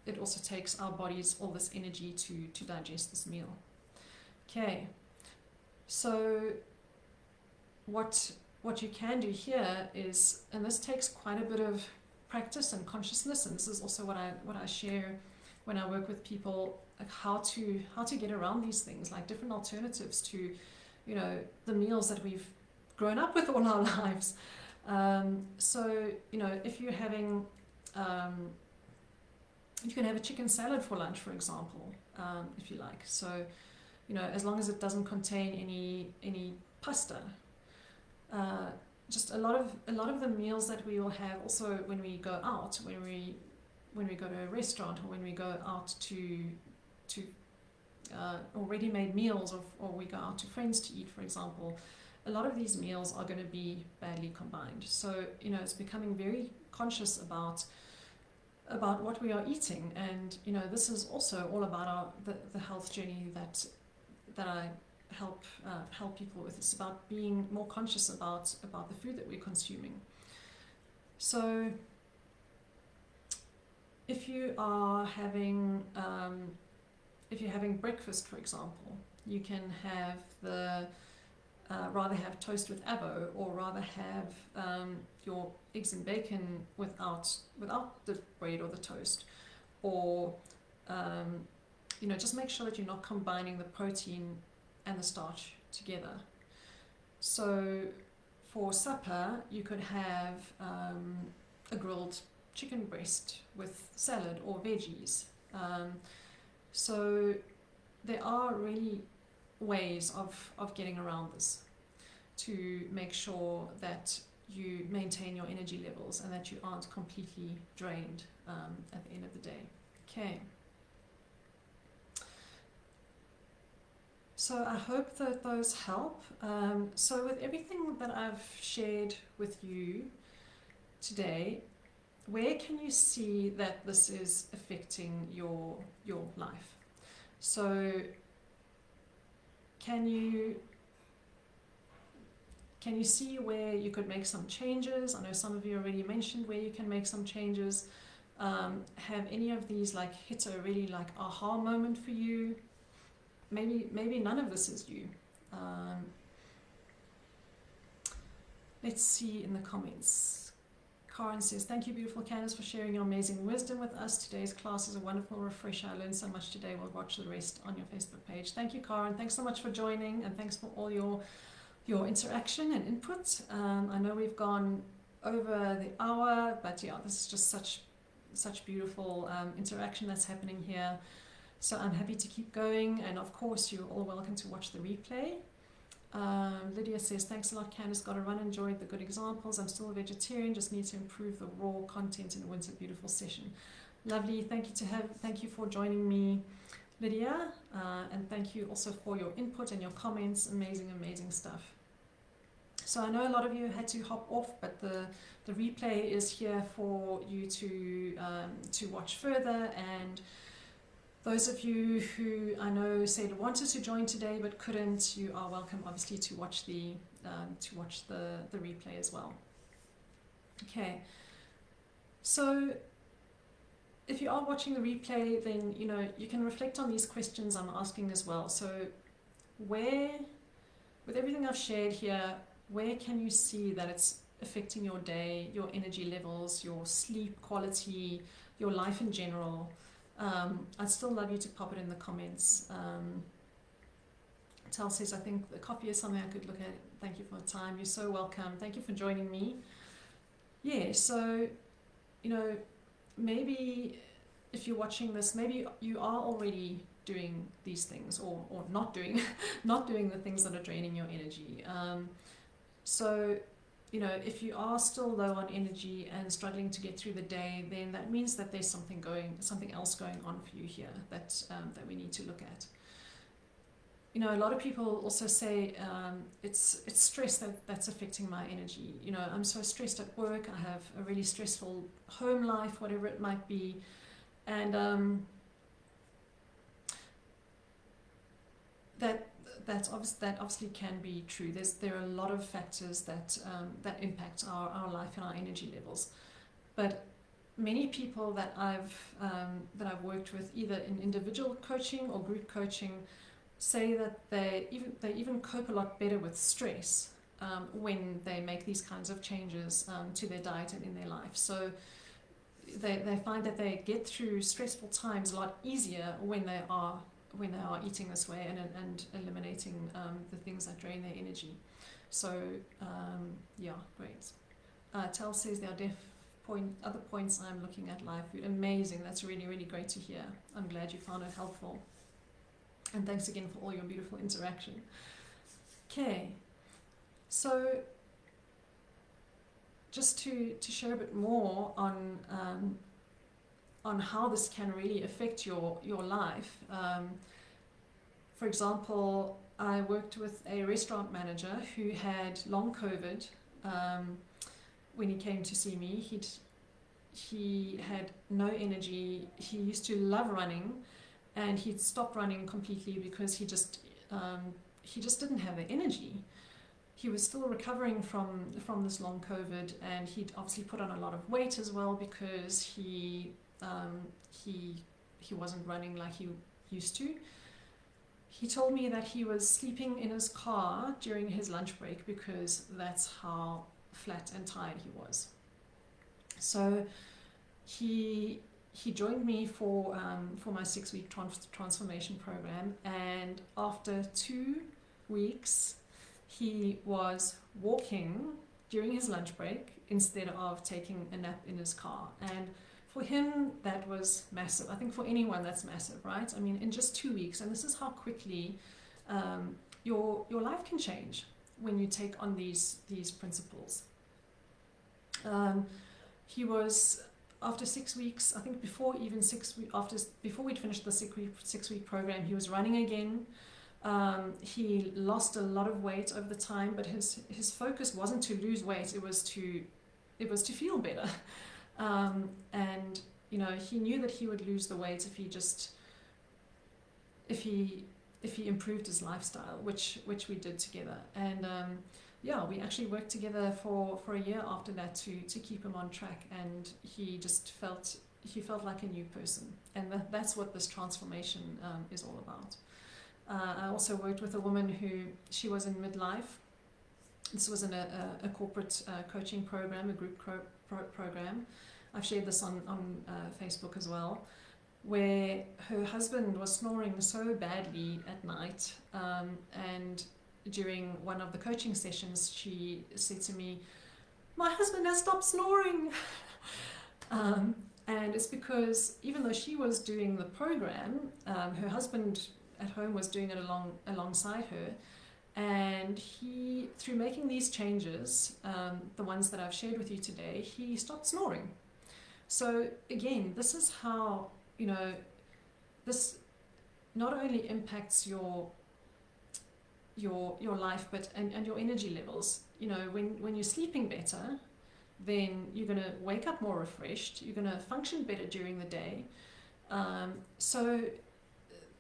it also takes our bodies all this energy to digest this meal. Okay, so what you can do here is, and this takes quite a bit of practice and consciousness, and this is also what I share when I work with people, like how to get around these things, like different alternatives to, you know, the meals that we've grown up with all our lives. So, you know, if you're having you can have a chicken salad for lunch, for example, if you like. So, you know, as long as it doesn't contain any pasta. Just a lot of the meals that we will have also when we go out, when we go to a restaurant, or when we go out to or ready-made meals, or we go out to friends to eat, for example, a lot of these meals are going to be badly combined. So, you know, it's becoming very conscious about what we are eating, and, you know, this is also all about the health journey that I help people with. It's about being more conscious about the food that we're consuming. So if you are having if you're having breakfast, for example, you can have rather have toast with avo, or rather have your eggs and bacon without the bread or the toast, or you know, just make sure that you're not combining the protein and the starch together. So for supper, you could have a grilled chicken breast with salad or veggies. So there are really ways of getting around this to make sure that you maintain your energy levels and that you aren't completely drained at the end of the day. Okay. So I hope that those help. So with everything that I've shared with you today, where can you see that this is affecting your life? So can you see where you could make some changes? I know some of you already mentioned where you can make some changes. Have any of these like hit a really like aha moment for you? Maybe none of this is you. Let's see in the comments. Karen says, thank you, beautiful Candice, for sharing your amazing wisdom with us. Today's class is a wonderful refresher. I learned so much today. We'll watch the rest on your Facebook page. Thank you, Karen. Thanks so much for joining, and thanks for all your interaction and input. I know we've gone over the hour, but yeah, this is just such beautiful interaction that's happening here. So I'm happy to keep going, and of course you're all welcome to watch the replay. Lydia says, thanks a lot, Candice, got to run, enjoyed the good examples. I'm still a vegetarian, just need to improve the raw content in a winter. Beautiful session. Lovely, thank you for joining me, Lydia, and thank you also for your input and your comments. Amazing stuff. So I know a lot of you had to hop off, but the replay is here for you to watch further, and those of you who I know said wanted to join today but couldn't, you are welcome obviously to watch the replay as well. Okay, so if you are watching the replay, then you know you can reflect on these questions I'm asking as well. So where, with everything I've shared here, where can you see that it's affecting your day, your energy levels, your sleep quality, your life in general? I'd still love you to pop it in the comments. Tal says, I think the coffee is something I could look at. Thank you for the time. You're so welcome. Thank you for joining me. Yeah, so, you know, maybe if you're watching this, maybe you are already doing these things, or not doing the things that are draining your energy. So, you know, if you are still low on energy and struggling to get through the day, then that means that there's something else going on for you here that we need to look at. You know, a lot of people also say it's stress that's affecting my energy. You know, I'm so stressed at work. I have a really stressful home life, whatever it might be, and that that obviously can be true. There are a lot of factors that impact our life and our energy levels, but many people that I've worked with, either in individual coaching or group coaching, say that they even cope a lot better with stress when they make these kinds of changes to their diet and in their life. So they find that they get through stressful times a lot easier when they are eating this way and eliminating the things that drain their energy. So yeah, great. Tel says there are other points I'm looking at live food. Amazing. That's really, really great to hear. I'm glad you found it helpful. And thanks again for all your beautiful interaction. Okay, so just to share a bit more on how this can really affect your life. For example, I worked with a restaurant manager who had long COVID. When he came to see me, he had no energy. He used to love running, and he'd stopped running completely because he just didn't have the energy. He was still recovering from this long COVID, and he'd obviously put on a lot of weight as well because he wasn't running like he used to. He told me that he was sleeping in his car during his lunch break because that's how flat and tired he was. So he joined me for my 6-week transformation program, and after 2 weeks he was walking during his lunch break instead of taking a nap in his car. And for him that was massive. I think for anyone that's massive, right? I mean, in just 2 weeks, and this is how quickly your life can change when you take on these principles. He was, after 6 weeks, I think before we'd finished the 6-week program, he was running again. He lost a lot of weight over the time, but his focus wasn't to lose weight, it was to feel better. And you know, he knew that he would lose the weight if he improved his lifestyle, which we did together. And yeah, we actually worked together for a year after that to keep him on track, and he felt like a new person. And that's what this transformation is all about. I also worked with a woman who, she was in midlife. This was in a corporate coaching program, a group program. I've shared this on Facebook as well, where her husband was snoring so badly at night, and during one of the coaching sessions she said to me, "My husband has stopped snoring." And it's because even though she was doing the program, her husband at home was doing it alongside her, and he, through making these changes, the ones that I've shared with you today, he stopped snoring. So again, this is how, you know, this not only impacts your life, but and your energy levels. You know, when you're sleeping better, then you're going to wake up more refreshed, you're going to function better during the day. So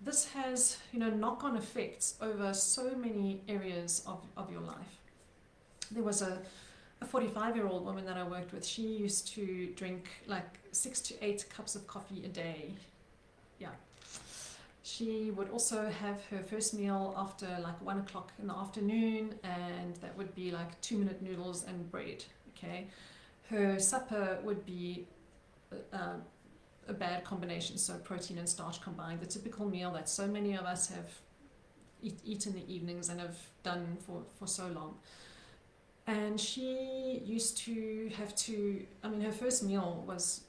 this has, you know, knock-on effects over so many areas of your life. There was a 45-year-old woman that I worked with. She used to drink like 6 to 8 cups of coffee a day. Yeah. She would also have her first meal after like 1 o'clock in the afternoon, and that would be like 2-minute noodles and bread. Okay. Her supper would be a bad combination, so protein and starch combined, the typical meal that so many of us have eaten in the evenings and have done for so long. And she used to have to, I mean, her first meal was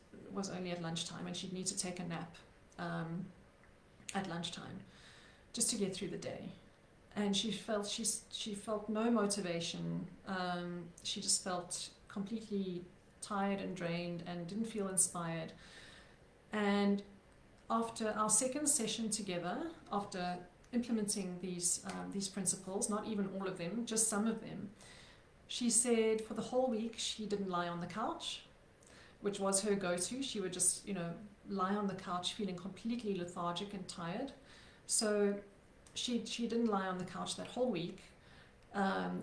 only at lunchtime, and she'd need to take a nap at lunchtime just to get through the day. And she felt no motivation. She just felt completely tired and drained and didn't feel inspired. And after our second session together, after implementing these principles, not even all of them, just some of them, she said for the whole week she didn't lie on the couch, which was her go-to. She would just, you know, lie on the couch feeling completely lethargic and tired. So she didn't lie on the couch that whole week.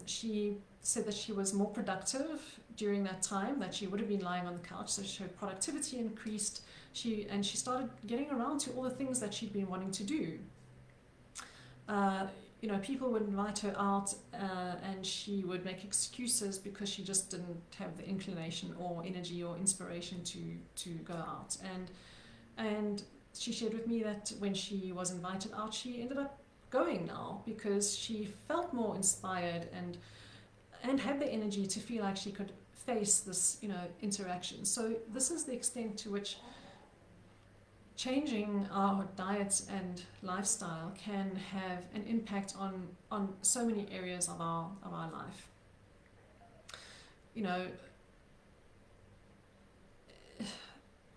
She said that she was more productive during that time, that she would have been lying on the couch, so her productivity increased. She started getting around to all the things that she'd been wanting to do. People would invite her out, and she would make excuses because she just didn't have the inclination or energy or inspiration to go out. And she shared with me that when she was invited out, she ended up going now because she felt more inspired and had the energy to feel like she could face this, interaction. So this is the extent to which changing our diets and lifestyle can have an impact on so many areas of our life.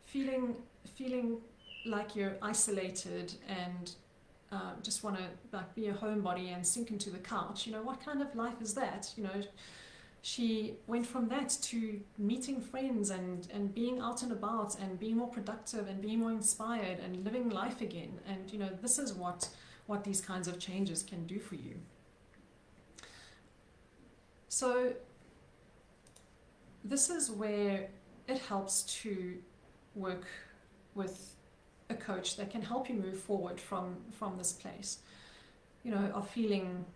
Feeling like you're isolated and just want to be a homebody and sink into the couch. What kind of life is that? She went from that to meeting friends and being out and about and being more productive and being more inspired and living life again. And this is what these kinds of changes can do for you. So this is where it helps to work with a coach that can help you move forward from this place, of feeling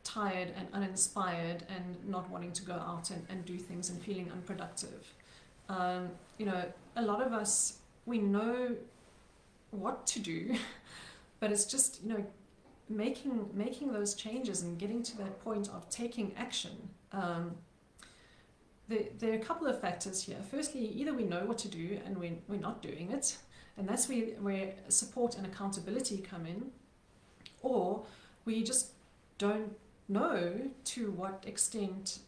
tired and uninspired and not wanting to go out and do things and feeling unproductive. A lot of us, we know what to do, but it's just, making those changes and getting to that point of taking action. There are a couple of factors here. Firstly, either we know what to do and we're not doing it, and that's where support and accountability come in, or we just don't know to what extent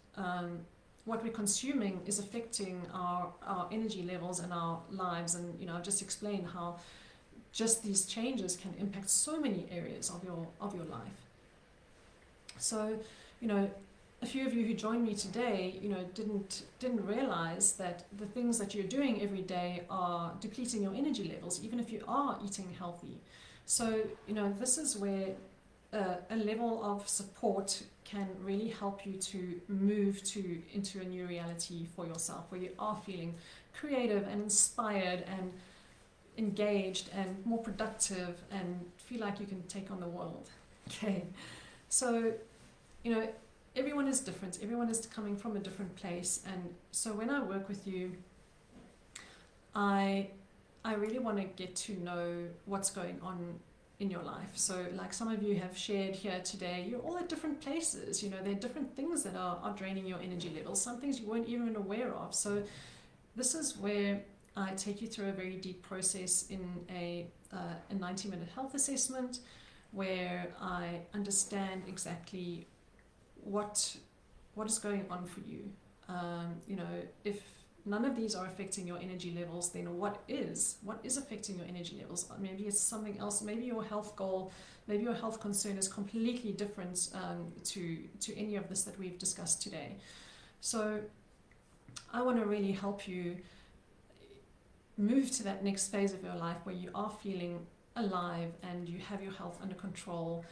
what we're consuming is affecting our energy levels and our lives. And I've just explained how just these changes can impact so many areas of your life. So a few of you who joined me today, didn't realize that the things that you're doing every day are depleting your energy levels, even if you are eating healthy. So, this is where a level of support can really help you to move into a new reality for yourself, where you are feeling creative and inspired and engaged and more productive and feel like you can take on the world. Okay, so, everyone is different. Everyone is coming from a different place. And so when I work with you, I really want to get to know what's going on in your life. So like some of you have shared here today, you're all at different places. There are different things that are draining your energy levels, some things you weren't even aware of. So this is where I take you through a very deep process in a 90-minute health assessment, where I understand exactly what is going on for you. If none of these are affecting your energy levels, then what is affecting your energy levels? Maybe it's something else. Maybe your health goal, maybe your health concern is completely different to any of this that we've discussed today. So I want to really help you move to that next phase of your life where you are feeling alive and you have your health under control,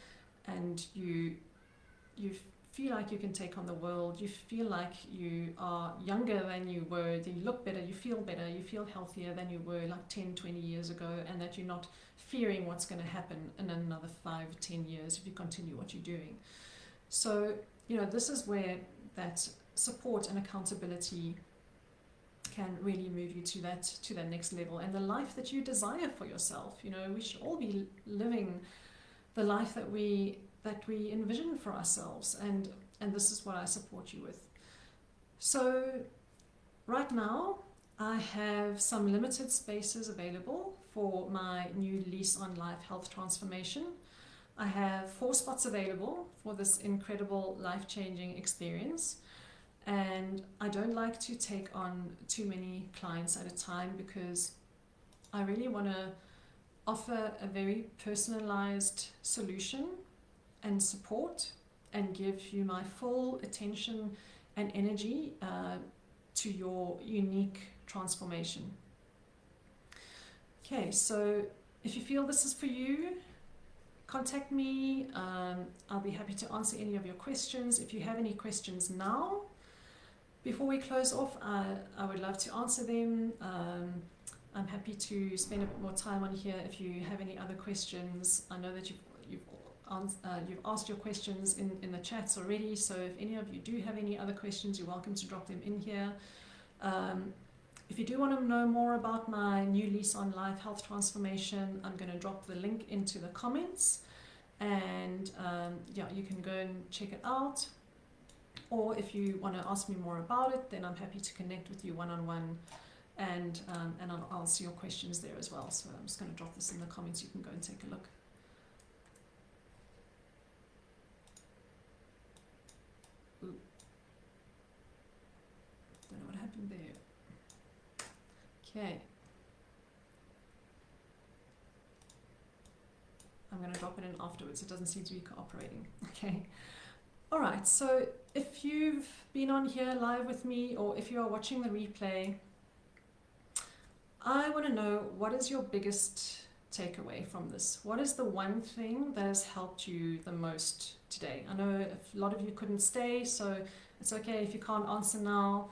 and you feel like you can take on the world. You feel like you are younger than you were, you look better, you feel healthier than you were like 10, 20 years ago, and that you're not fearing what's going to happen in another 5, 10 years if you continue what you're doing. So, this is where that support and accountability can really move you to that next level and the life that you desire for yourself. We should all be living the life that we envision for ourselves, and this is what I support you with. So right now I have some limited spaces available for my new lease on life health transformation. I have 4 spots available for this incredible life-changing experience, and I don't like to take on too many clients at a time because I really want to offer a very personalized solution and support and give you my full attention and energy to your unique transformation. Okay, so if you feel this is for you, contact me. I'll be happy to answer any of your questions. If you have any questions now, before we close off, I would love to answer them. I'm happy to spend a bit more time on here if you have any other questions. I know that you've asked your questions in the chats already, so if any of you do have any other questions, you're welcome to drop them in here. If you do want to know more about my new lease on life health transformation, I'm going to drop the link into the comments, and yeah, you can go and check it out. Or if you want to ask me more about it, then I'm happy to connect with you one-on-one, and I'll answer your questions there as well. So I'm just going to drop this in the comments. You can go and take a look. Ooh. Don't know what happened there. Okay. I'm going to drop it in afterwards. It doesn't seem to be cooperating. Okay. All right. So if you've been on here live with me, or if you are watching the replay, I want to know, what is your biggest takeaway from this? What is the one thing that has helped you the most today? I know a lot of you couldn't stay, so it's okay if you can't answer now.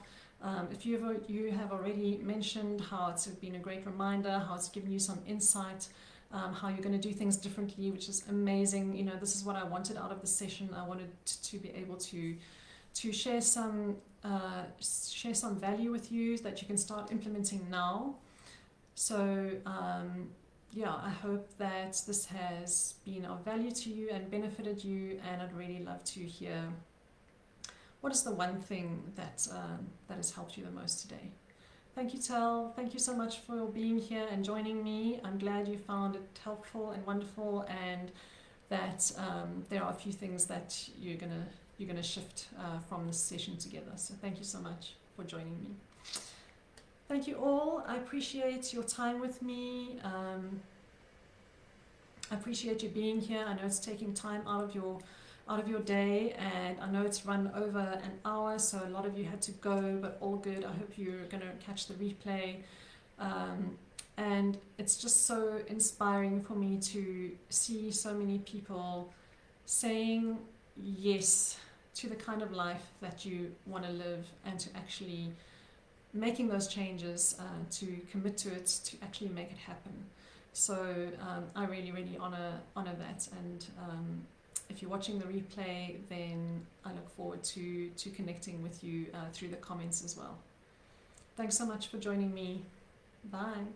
If you have already mentioned how it's been a great reminder, how it's given you some insight, how you're going to do things differently, which is amazing. You know, this is what I wanted out of the session. I wanted to be able to share some value with you that you can start implementing now. So yeah, I hope that this has been of value to you and benefited you, and I'd really love to hear, what is the one thing that has helped you the most today? Thank you, Tel. Thank you so much for being here and joining me. I'm glad you found it helpful and wonderful, and that there are a few things that you're gonna shift from this session together. So thank you so much for joining me. Thank you all. I appreciate your time with me. I appreciate you being here. I know it's taking time out of your day, and I know it's run over an hour, so a lot of you had to go, but all good. I hope you're going to catch the replay. And it's just so inspiring for me to see so many people saying yes to the kind of life that you want to live, and to actually making those changes, to commit to it, to actually make it happen. So I really, really honor that. And if you're watching the replay, then I look forward to connecting with you through the comments as well. Thanks so much for joining me. Bye.